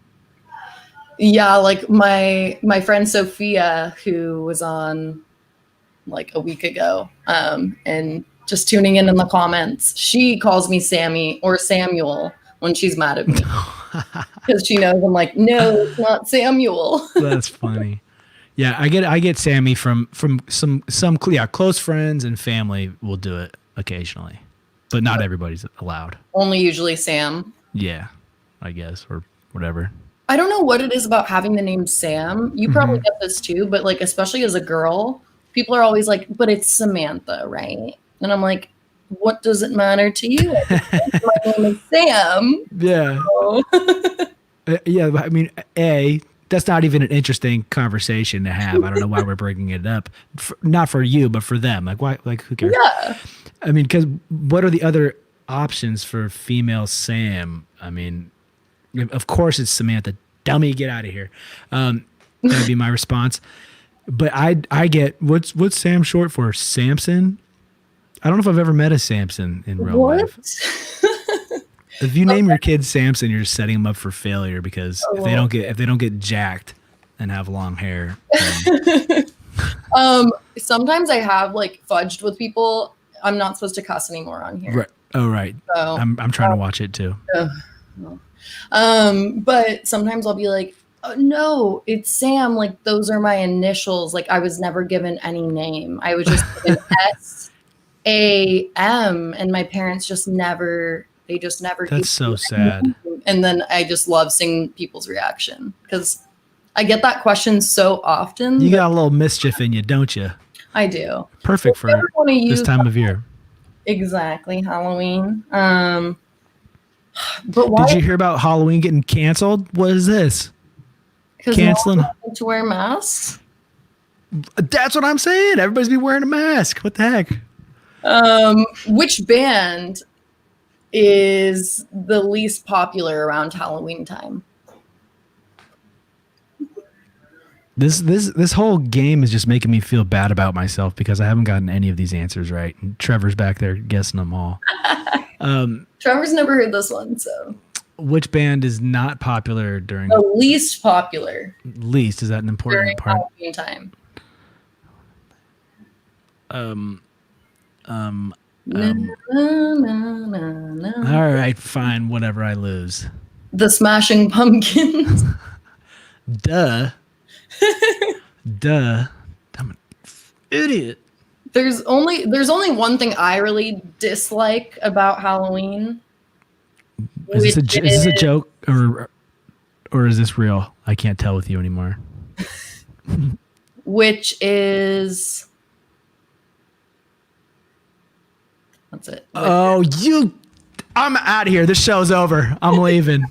Yeah, like my friend Sophia, who was on like a week ago, and just tuning in the comments, she calls me Sammy or Samuel when she's mad at me because she knows I'm like, no, it's not Samuel. That's funny. Yeah, I get Sammy from some close friends and family will do it occasionally, but not everybody's allowed. Only usually Sam. Yeah, I guess, or whatever. I don't know what it is about having the name Sam. You probably get this too, but like especially as a girl, people are always like, "But it's Samantha, right?" And I'm like, "What does it matter to you? My name is Sam." Yeah. So. Yeah, I mean, that's not even an interesting conversation to have. I don't know why we're bringing it up. Not for you, but for them. Like, why? Like, who cares? Yeah. I mean, because what are the other options for female Sam? I mean, of course it's Samantha. Dummy, get out of here. That'd be my response. But I get, what's Sam short for? Samson? I don't know if I've ever met a Samson in real life. If you name your kid Samson, you're just setting them up for failure because if they don't get jacked and have long hair. Sometimes I have like fudged with people. I'm not supposed to cuss anymore on here. Right. Oh, right. So, I'm trying to watch it too. But sometimes I'll be like, oh, no, it's Sam. Like those are my initials. Like I was never given any name. I was just given SAM, and my parents just never. They just never. That's so sad. And then I just love seeing people's reaction because I get that question so often. You got a little mischief in you, don't you? I do. Perfect for this time of year. Exactly, Halloween. But why? Did you hear about Halloween getting canceled? What is this? Canceling no one to wear masks. That's what I'm saying. Everybody's be wearing a mask. What the heck? Which band is the least popular around Halloween time? This whole game is just making me feel bad about myself because I haven't gotten any of these answers right. And Trevor's back there guessing them all. Trevor's never heard this one, so. Which band is not popular during the least popular? Least, is that an important part? Halloween time. All right, fine, whatever, I lose. The Smashing Pumpkins. Duh. I'm an idiot. There's only one thing I really dislike about Halloween. Is this a joke or is this real? I can't tell with you anymore. Which is That's it. Oh, I'm out of here. This show's over. I'm leaving.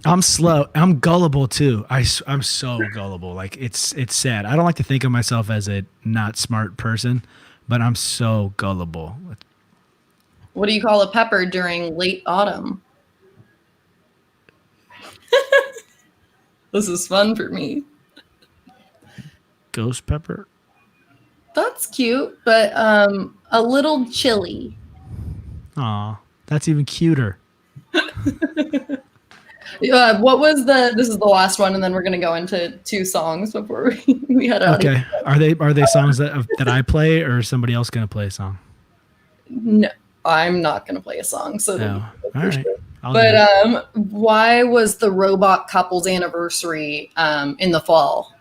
I'm slow. I'm gullible too. I'm so gullible. Like it's sad. I don't like to think of myself as a not smart person, but I'm so gullible. What do you call a pepper during late autumn? This is fun for me. Ghost pepper? That's cute, but a little chilly. Aw, that's even cuter. What was this is the last one, and then we're gonna go into 2 songs before we head out. Okay. Are they songs that I play, or is somebody else gonna play a song? No, I'm not gonna play a song. So No. All right. sure. I'll do it. But why was the robot couple's anniversary in the fall?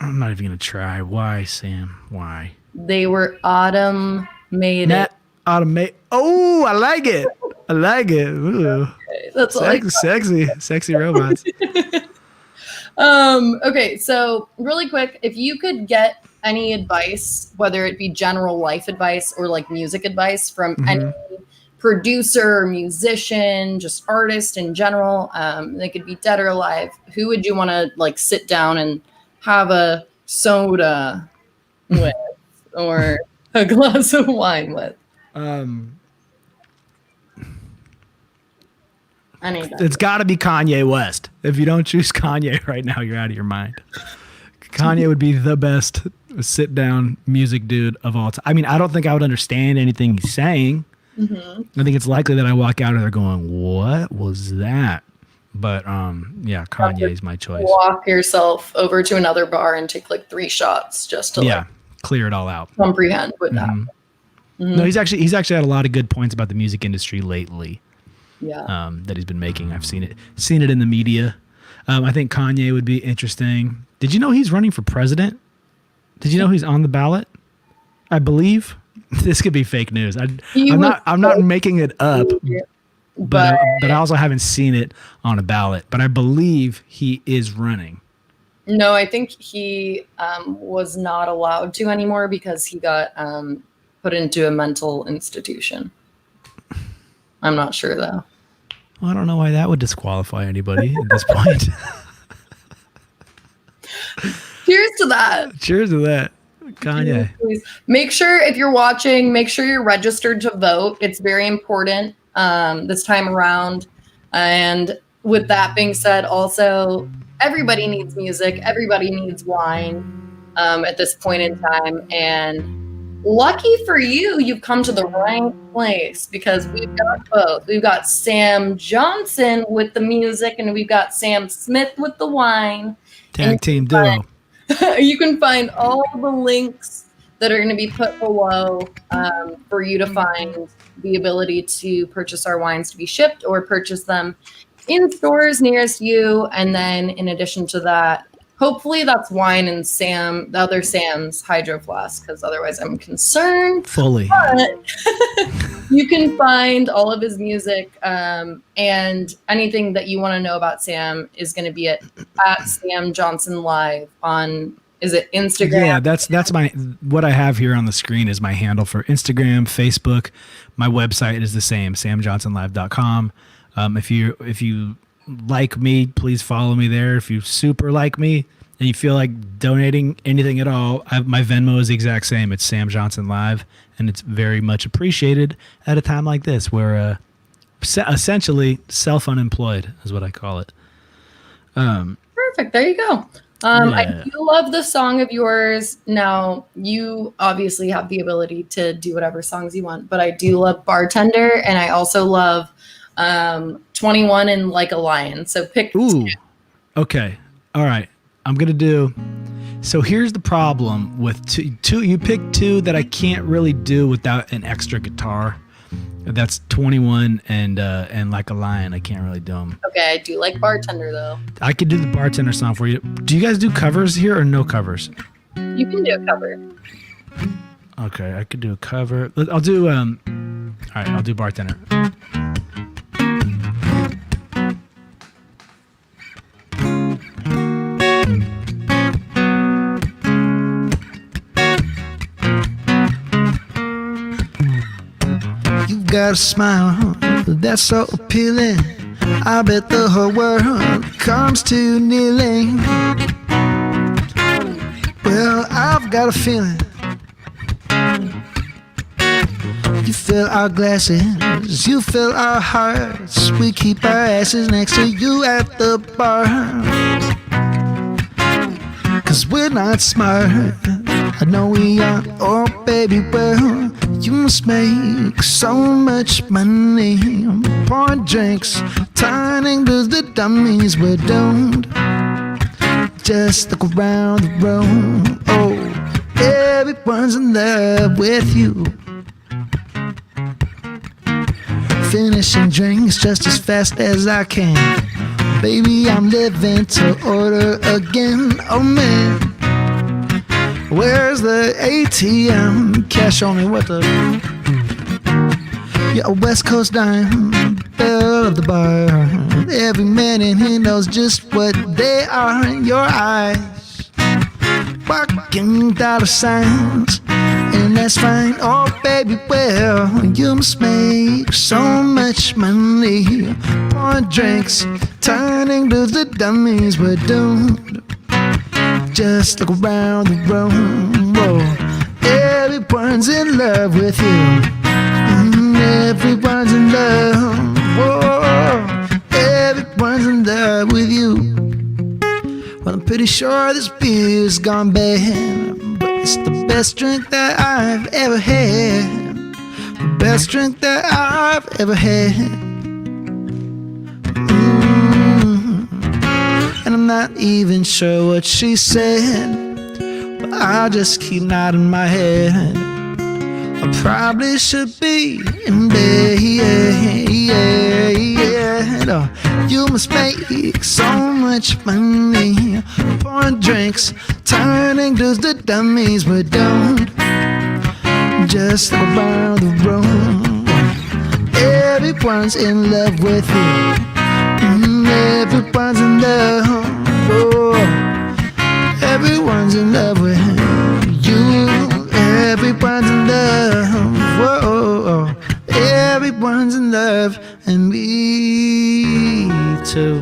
I'm not even gonna try. Why, Sam? Why? They were automated. Automate. Oh, I like it. I like it. Ooh. That's all. Sexy robots. Okay, so really quick, if you could get any advice, whether it be general life advice or like music advice from any producer, musician, just artist in general, they could be dead or alive, who would you want to like sit down and have a soda with or a glass of wine with? It's got to be Kanye West. If you don't choose Kanye right now, you're out of your mind. Kanye would be the best sit down music dude of all time. I mean, I don't think I would understand anything he's saying. I think it's likely that I walk out of there going, "What was that?" But yeah, Kanye is my choice. Walk yourself over to another bar and take like 3 shots just to like clear it all out. comprehend what happened. No, he's actually had a lot of good points about the music industry lately. Yeah. That he's been making. I've seen it in the media. I think Kanye would be interesting. Did you know he's running for president? Did you know he's on the ballot? I believe this could be fake news. I'm not making it up, but I also haven't seen it on a ballot. But I believe he is running. No, I think he was not allowed to anymore because he got put into a mental institution. I'm not sure though. Well, I don't know why that would disqualify anybody at this point. Cheers to that. Cheers to that. Kanye. Please. Make sure if you're watching, make sure you're registered to vote. It's very important this time around. And with that being said, also, everybody needs music. Everybody needs wine at this point in time. And lucky for you, you've come to the right place because we've got both. We've got Sam Johnson with the music, and we've got Sam Smith with the wine. Tag team duo. You can find all the links that are going to be put below for you to find the ability to purchase our wines to be shipped or purchase them in stores nearest you. And then in addition to that, hopefully that's wine and the other Sam's hydro flask, because otherwise I'm concerned. Fully. But you can find all of his music and anything that you want to know about Sam is going to be at Sam Johnson Live on, is it Instagram? Yeah, that's what I have here on the screen is my handle for Instagram, Facebook. My website is the same, samjohnsonlive.com. If you like me, please follow me there. If you super like me and you feel like donating anything at all, my Venmo is the exact same. It's Sam Johnson Live, and it's very much appreciated at a time like this where essentially self-unemployed is what I call it. Perfect. There you go. I do love the song of yours. Now, you obviously have the ability to do whatever songs you want, but I do love Bartender, and I also love 21 and Like a Lion. So pick two. Okay. All right. I'm going to do. So here's the problem with two. You pick 2 that I can't really do without an extra guitar. That's 21 and Like a Lion. I can't really do them. Okay. I do like Bartender, though. I could do the Bartender song for you. Do you guys do covers here or no covers? You can do a cover. Okay. I could do a cover. I'll do, all right. I'll do Bartender. You've got a smile that's so appealing. I bet the whole world comes to kneeling. Well, I've got a feeling you fill our glasses, you fill our hearts. We keep our asses next to you at the bar. 'Cause we're not smart, I know we are. Oh baby, well, you must make so much money. Pouring drinks, turning to the dummies. We're doomed. Just look around the room. Oh, everyone's in love with you. Finishing drinks just as fast as I can. Baby, I'm living to order again. Oh man, where's the ATM? Cash on me, what the? You're a West Coast dime, belle of the bar. Every man in here knows just what they are in your eyes. Walking dollar signs, and that's fine. Oh baby, well, you must make so much money. Pouring drinks, turning to the dummies. We're doomed. Just look around the room. Whoa. Everyone's in love with you. Everyone's in love. Whoa. Everyone's in love with you. Well, I'm pretty sure this beer's gone bad, but it's the best drink that I've ever had. The best drink that I've ever had. And I'm not even sure what she said, but I'll just keep nodding my head. I probably should be in bed, Oh, you must make so much money. Pouring drinks, turning dudes to dummies. We're doomed. Just look around the room. Everyone's in love with you. Everyone's in love. Oh, everyone's in love with you. Everyone's in love. Whoa, everyone's in love, and me too.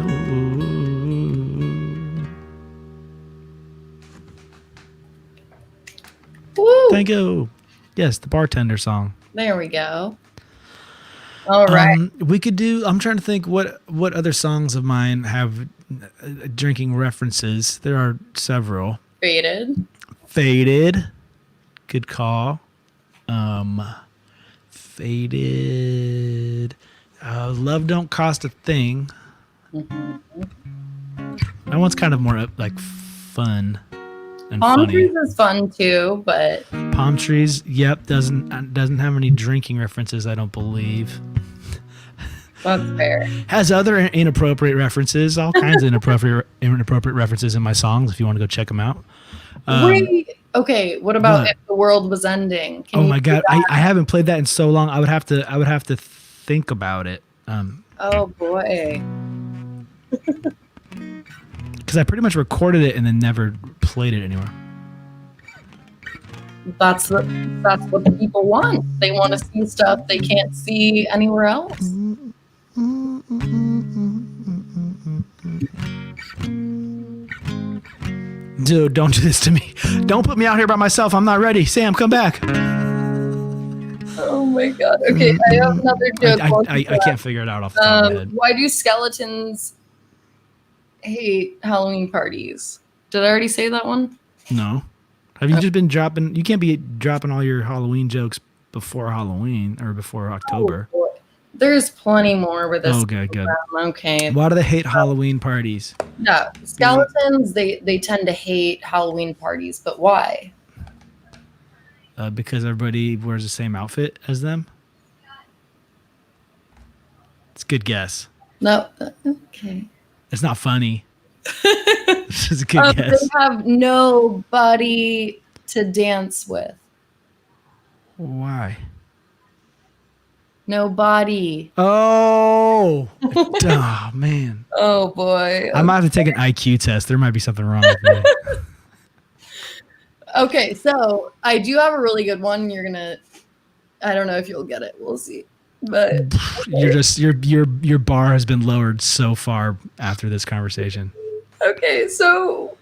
Woo! Thank you. Yes, the bartender song. There we go. All right. We could do. I'm trying to think what other songs of mine have drinking references. There are several. Faded. Good call. Faded. Love Don't Cost a Thing. Mm-hmm. That one's kind of more like fun and Palm funny. Trees is fun too, but Palm Trees, yep, doesn't have any drinking references, I don't believe. that's fair. Has other inappropriate references, all kinds of inappropriate references in my songs. If you want to go check them out. Wait, okay. What about what? If the World Was Ending? Can Oh you my do god, that? I haven't played that in so long. I would have to think about it. Oh boy. Because I pretty much recorded it and then never played it anywhere. That's what the people want. They want to see stuff they can't see anywhere else. Dude, don't do this to me. Don't put me out here by myself. I'm not ready. Sam, come back. Oh my god. Okay, I have another joke. I can't figure it out off the top of my head. Why do skeletons hate Halloween parties? Did I already say that one? No. Have you just been dropping? You can't be dropping all your Halloween jokes before Halloween or before October. Oh, boy. There's plenty more with this. Okay, good. Okay. Why do they hate Halloween parties? Yeah, skeletons, they tend to hate Halloween parties, but why? Because everybody wears the same outfit as them? It's a good guess. No, okay. It's not funny. It's just a good guess. They have nobody to dance with. Why? Nobody. Oh! Oh, man. Oh boy. I might have to take an IQ test. There might be something wrong with me. Okay, so I do have a really good one. I don't know if you'll get it. We'll see. But your bar has been lowered so far after this conversation. okay, so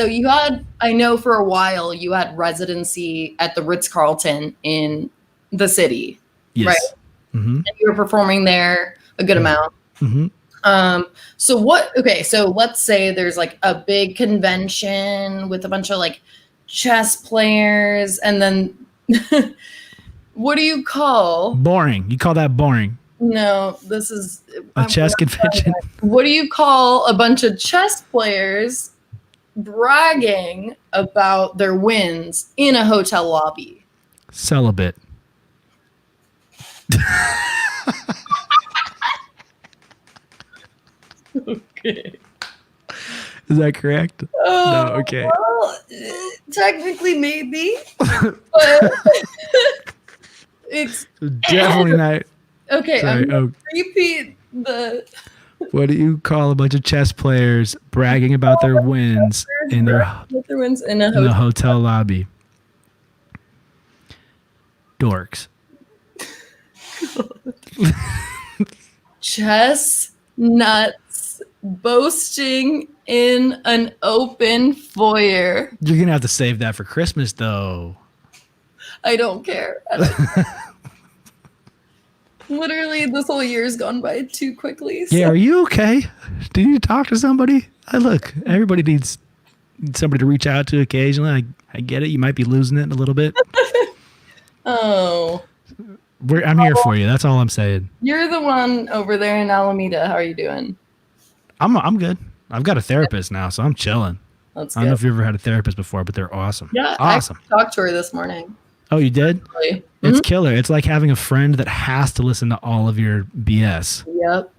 you had, I know for a while you had residency at the Ritz-Carlton in the city, Yes. right? Mm-hmm. And you were performing there a good amount. Mm-hmm. So let's say there's like a big convention with a bunch of like chess players, and then what do you call? Boring. You call that boring? No, this is A chess convention. What do you call a bunch of chess players bragging about their wins in a hotel lobby? Celibate. Okay. Is that correct? Oh, No, okay. Well, technically, maybe, but it's Definitely not. okay. Sorry, I'm gonna repeat the What do you call a bunch of chess players bragging about their wins in their wins in a the hotel. hotel lobby? Dorks. Chestnuts boasting in an open foyer. You're gonna have to save that for Christmas, though. I don't care. I don't care. Literally, this whole year's gone by too quickly. So. Yeah, are you okay? Do you need to talk to somebody? Look, everybody needs somebody to reach out to occasionally. I get it. You might be losing it a little bit. Oh. I'm here for you. That's all I'm saying. You're the one over there in Alameda. How are you doing? I'm good. I've got a therapist now, so I'm chilling. That's I don't know good. if you ever had a therapist before, but they're awesome. Yeah, Awesome. I talked to her this morning. Oh, you did? Really. It's killer. It's like having a friend that has to listen to all of your BS. Yep.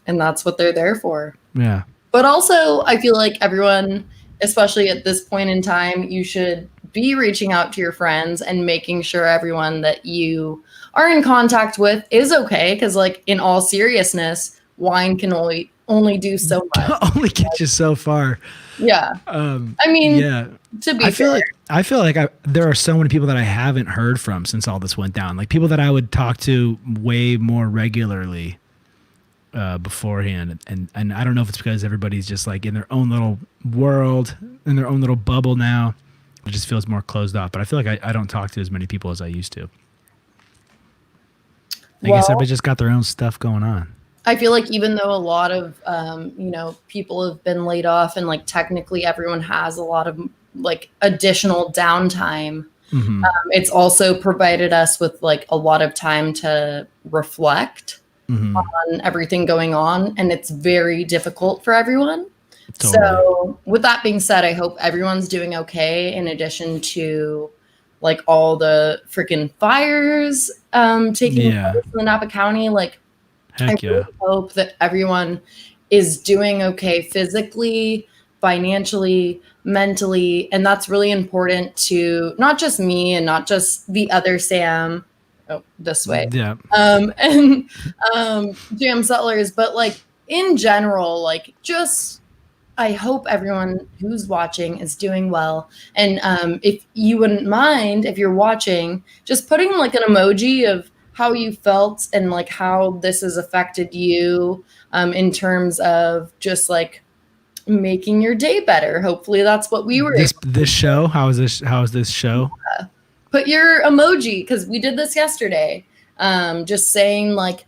And that's what they're there for. Yeah. But also, I feel like everyone, especially at this point in time, you should be reaching out to your friends and making sure everyone that you are in contact with is okay. Because, like, in all seriousness, wine can only do so much. Only get you so far. Yeah. I mean, Yeah. to be I feel fair. like there are so many people that I haven't heard from since all this went down. Like people that I would talk to way more regularly beforehand, and I don't know if it's because everybody's just like in their own little world, in their own little bubble now. It just feels more closed off. But I feel like I don't talk to as many people as I used to. I guess everybody just got their own stuff going on. I feel like even though a lot of, people have been laid off and like technically everyone has a lot of like additional downtime, it's also provided us with like a lot of time to reflect on everything going on. And it's very difficult for everyone. Totally. So with that being said, I hope everyone's doing okay in addition to like all the freaking fires taking place in Napa County. Like, Heck I really hope that everyone is doing okay physically, financially, mentally, and that's really important to not just me and not just the other Sam. Oh, this way. Yeah. And Jam Settlers, but like in general, like just I hope everyone who's watching is doing well. And if you wouldn't mind, if you're watching, just putting like an emoji of how you felt and like how this has affected you in terms of just like making your day better. Hopefully that's what we were. This show. How is this show? Put your emoji, because we did this yesterday. Just saying like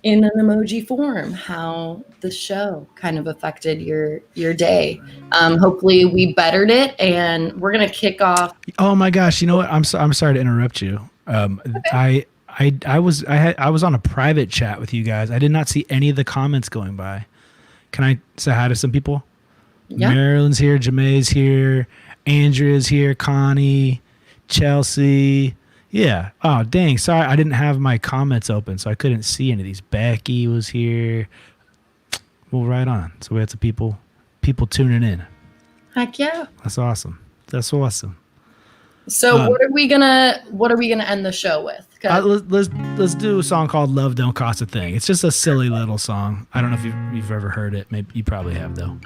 in an emoji form how the show kind of affected your day. Hopefully we bettered it, and we're gonna kick off. Oh my gosh! You know what? I'm sorry to interrupt you. Okay. I was on a private chat with you guys. I did not see any of the comments going by. Can I say hi to some people? Yeah. Marilyn's here, Jamae's here, Andrea's here, Connie, Chelsea. Yeah. Oh, dang. Sorry, I didn't have my comments open, so I couldn't see any of these. Becky was here. Well, right on. So we had some people tuning in. Heck yeah. That's awesome. That's awesome. So what are we gonna end the show with? Let's do a song called "Love Don't Cost a Thing." It's just a silly little song. I don't know if you've ever heard it. Maybe you probably have though.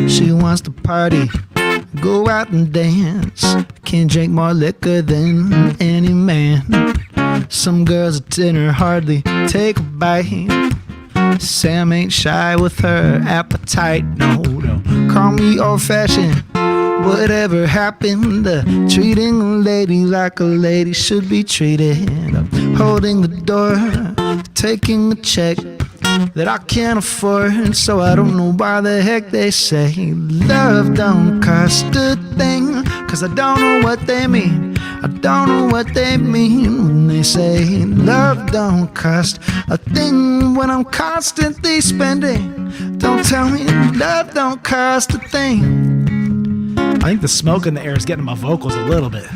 She wants to party go out and dance. Can't drink more liquor than any man. Some girls at dinner hardly take a bite. Sam ain't shy with her appetite. No, call me old-fashioned. Whatever happened to treating a lady like a lady should be treated? Holding the door, taking a check that I can't afford, so I don't know why the heck they say love don't cost a thing, 'cause I don't know what they mean. I don't know what they mean when they say love don't cost a thing, when I'm constantly spending. Don't tell me love don't cost a thing. I think the smoke in the air is getting my vocals a little bit.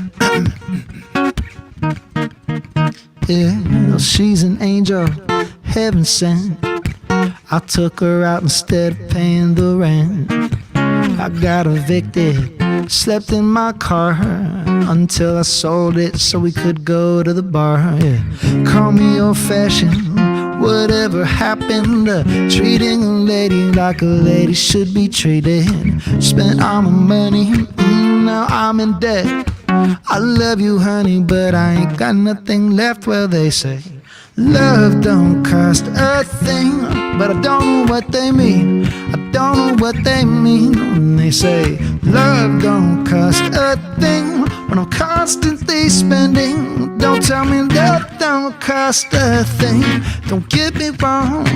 Yeah, she's an angel, heaven sent. I took her out instead of paying the rent. I got evicted, slept in my car until I sold it so we could go to the bar. Yeah. Call me old-fashioned. Whatever happened to treating a lady like a lady should be treated? Spent all my money, now I'm in debt. I love you, honey, but I ain't got nothing left. Well, they say love don't cost a thing, but I don't know what they mean. I don't know what they mean when they say love don't cost a thing, when I'm constantly spending. Don't tell me love don't cost a thing. Don't get me wrong,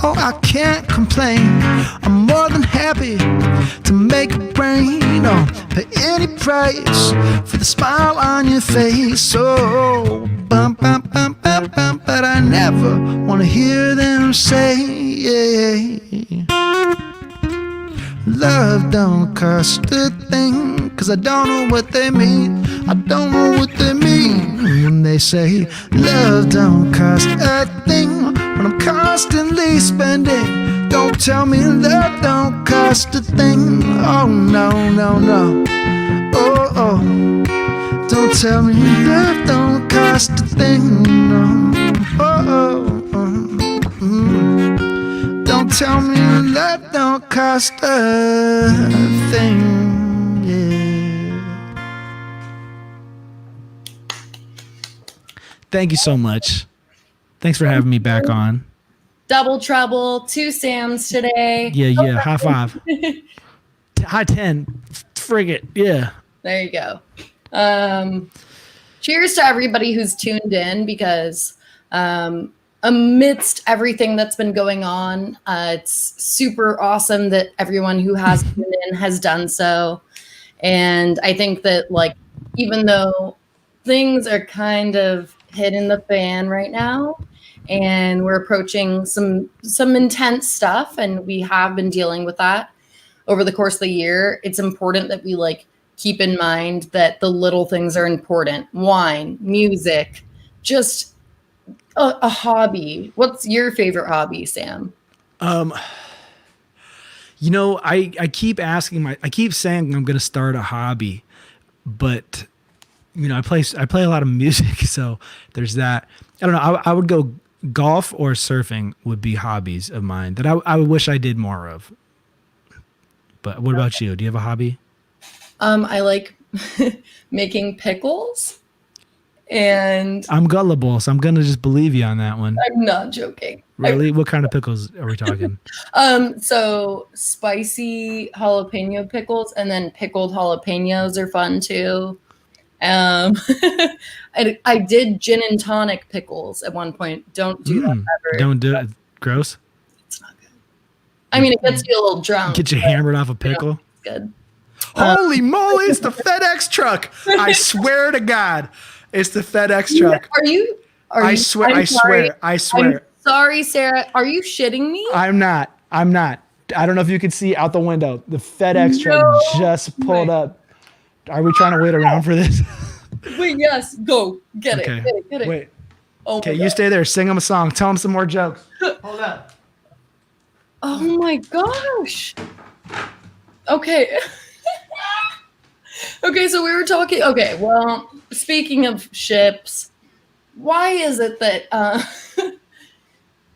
oh, I can't complain. I'm more than happy to make it rain, or pay any price for the smile on your face. Oh, bum, bum, bum, bum, bum, but I never want to hear them say, yeah, love don't cost a thing, 'cause I don't know what they mean. I don't know what they mean when they say love don't cost a thing, when I'm constantly spending. Don't tell me love don't cost a thing. Oh, no, no, no. Oh, oh. Don't tell me love don't cost a thing. No. Oh, oh, oh. Don't tell me love don't cost a thing. Yeah. Thank you so much. Thanks for having me back on. Double trouble, 2 Sams today. Yeah. High five. High 10. Frig it. Yeah. There you go. Cheers to everybody who's tuned in, because amidst everything that's been going on, it's super awesome that everyone who has tuned in has done so. And I think that, like, even though things are kind of hitting the fan right now, and we're approaching some intense stuff, and we have been dealing with that over the course of the year, it's important that we, like, keep in mind that the little things are important. Wine, music, just a hobby. What's your favorite hobby, Sam? You know, I keep I keep saying I'm going to start a hobby, but you know, I play a lot of music, so there's that. I don't know. I would go golf or surfing would be hobbies of mine that I would wish I did more of. But what about you? Do you have a hobby? I like making pickles, and I'm gullible, so I'm gonna just believe you on that one. I'm not joking. Really? What kind of pickles are we talking? So spicy jalapeno pickles, and then pickled jalapenos are fun too. I did gin and tonic pickles at one point. Don't do that ever. Don't do it. Gross. It's not good. I mean, it gets you a little drunk. Get you hammered off a pickle. You know, it's good. Holy moly! It's the FedEx truck. I swear to God, it's the FedEx truck. I swear. I'm sorry, Sarah. Are you shitting me? I'm not. I don't know if you can see out the window. The FedEx truck just pulled up. Are we trying to wait around for this? Wait, yes. Go. Get Okay. it. Get it. Wait. Oh Okay, you stay there. Sing them a song. Tell them some more jokes. Hold up. Oh my gosh. Okay. Okay, so we were talking. Okay, well, speaking of ships, why is it that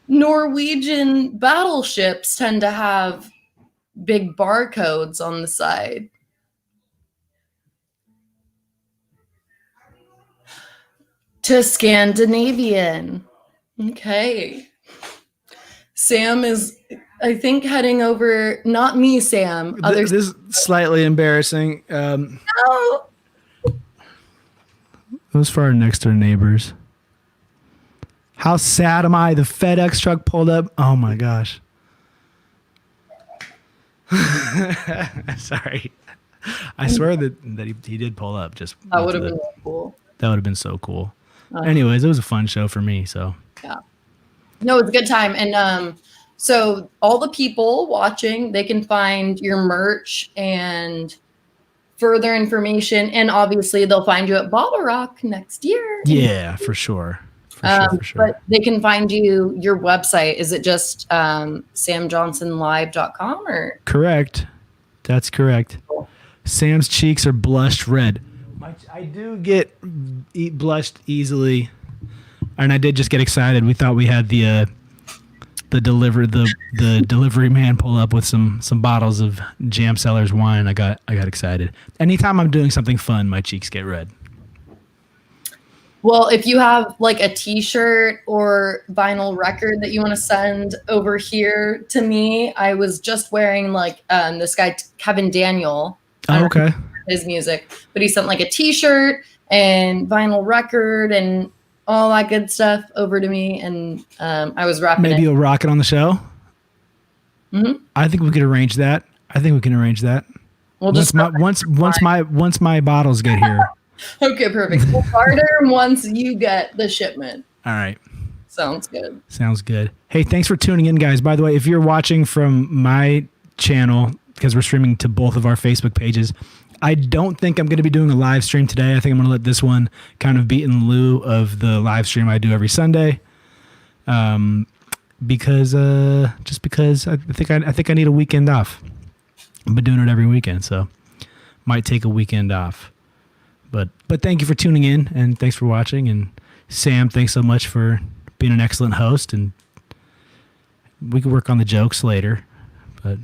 Norwegian battleships tend to have big barcodes on the side? To Scandinavian. Okay. Sam is, I think, heading over. Not me, Sam. This is slightly embarrassing. Oh. It was for our next door neighbors. How sad am I? The FedEx truck pulled up. Oh my gosh. Sorry. I swear that he did pull up. Just That would have been really cool. That would have been so cool. Anyways, it was a fun show for me. So yeah. No, it's a good time. And so all the people watching, they can find your merch and further information. And obviously they'll find you at Bottle Rock next year. Yeah, for sure. For sure. But they can find your website. Is it just samjohnsonlive.com or? Correct. That's correct. Cool. Sam's cheeks are blushed red. I do get blushed easily, and I did just get excited. We thought we had the delivery man pull up with some bottles of Jam Cellars wine. I got excited. Anytime I'm doing something fun, my cheeks get red. Well, if you have like a t-shirt or vinyl record that you want to send over here to me, I was just wearing like this guy, Kevin Daniel. Oh, okay. His music, but he sent like a t-shirt and vinyl record and all that good stuff over to me. And I was rapping. Maybe you'll rock it on the show. Mm-hmm. I think we could arrange that. Well, once my bottles get here. Okay, perfect. We'll barter once you get the shipment. All right. Sounds good. Hey, thanks for tuning in, guys. By the way, if you're watching from my channel, because we're streaming to both of our Facebook pages, I don't think I'm going to be doing a live stream today. I think I'm going to let this one kind of be in lieu of the live stream I do every Sunday. Because I think I need a weekend off. I've been doing it every weekend, so might take a weekend off. But thank you for tuning in, and thanks for watching. And Sam, thanks so much for being an excellent host. And we could work on the jokes later. But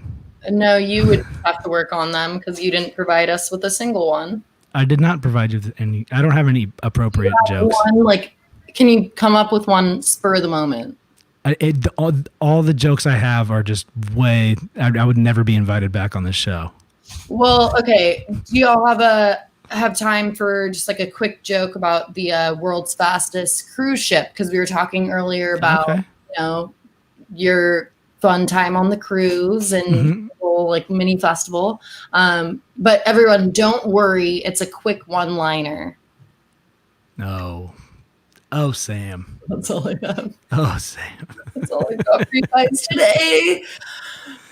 no, you would have to work on them because you didn't provide us with a single one. I did not provide you with any. I don't have any appropriate jokes. Can you come up with one spur of the moment? All the jokes I have are just way. I would never be invited back on this show. Well, okay. Do you all have time for just like a quick joke about the world's fastest cruise ship? Because we were talking earlier about your fun time on the cruise and whole like mini festival. But everyone, don't worry. It's a quick one-liner. No. Oh, Sam. That's all I have. Oh, Sam. That's all I got for you guys today.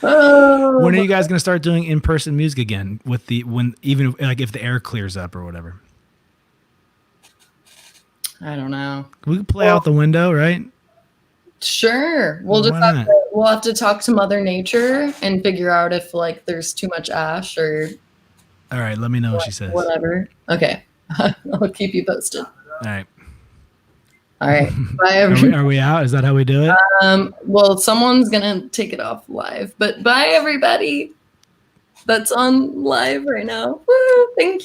When are you guys going to start doing in-person music again? If the air clears up or whatever? I don't know. We could play out the window, right? Sure. We'll have to talk to Mother Nature and figure out if like there's too much ash or. All right. Let me know what she says. Whatever. Okay. I'll keep you posted. All right. Bye, everybody. Are we out? Is that how we do it? Well, someone's gonna take it off live, but bye, everybody. That's on live right now. Woo! Thank you.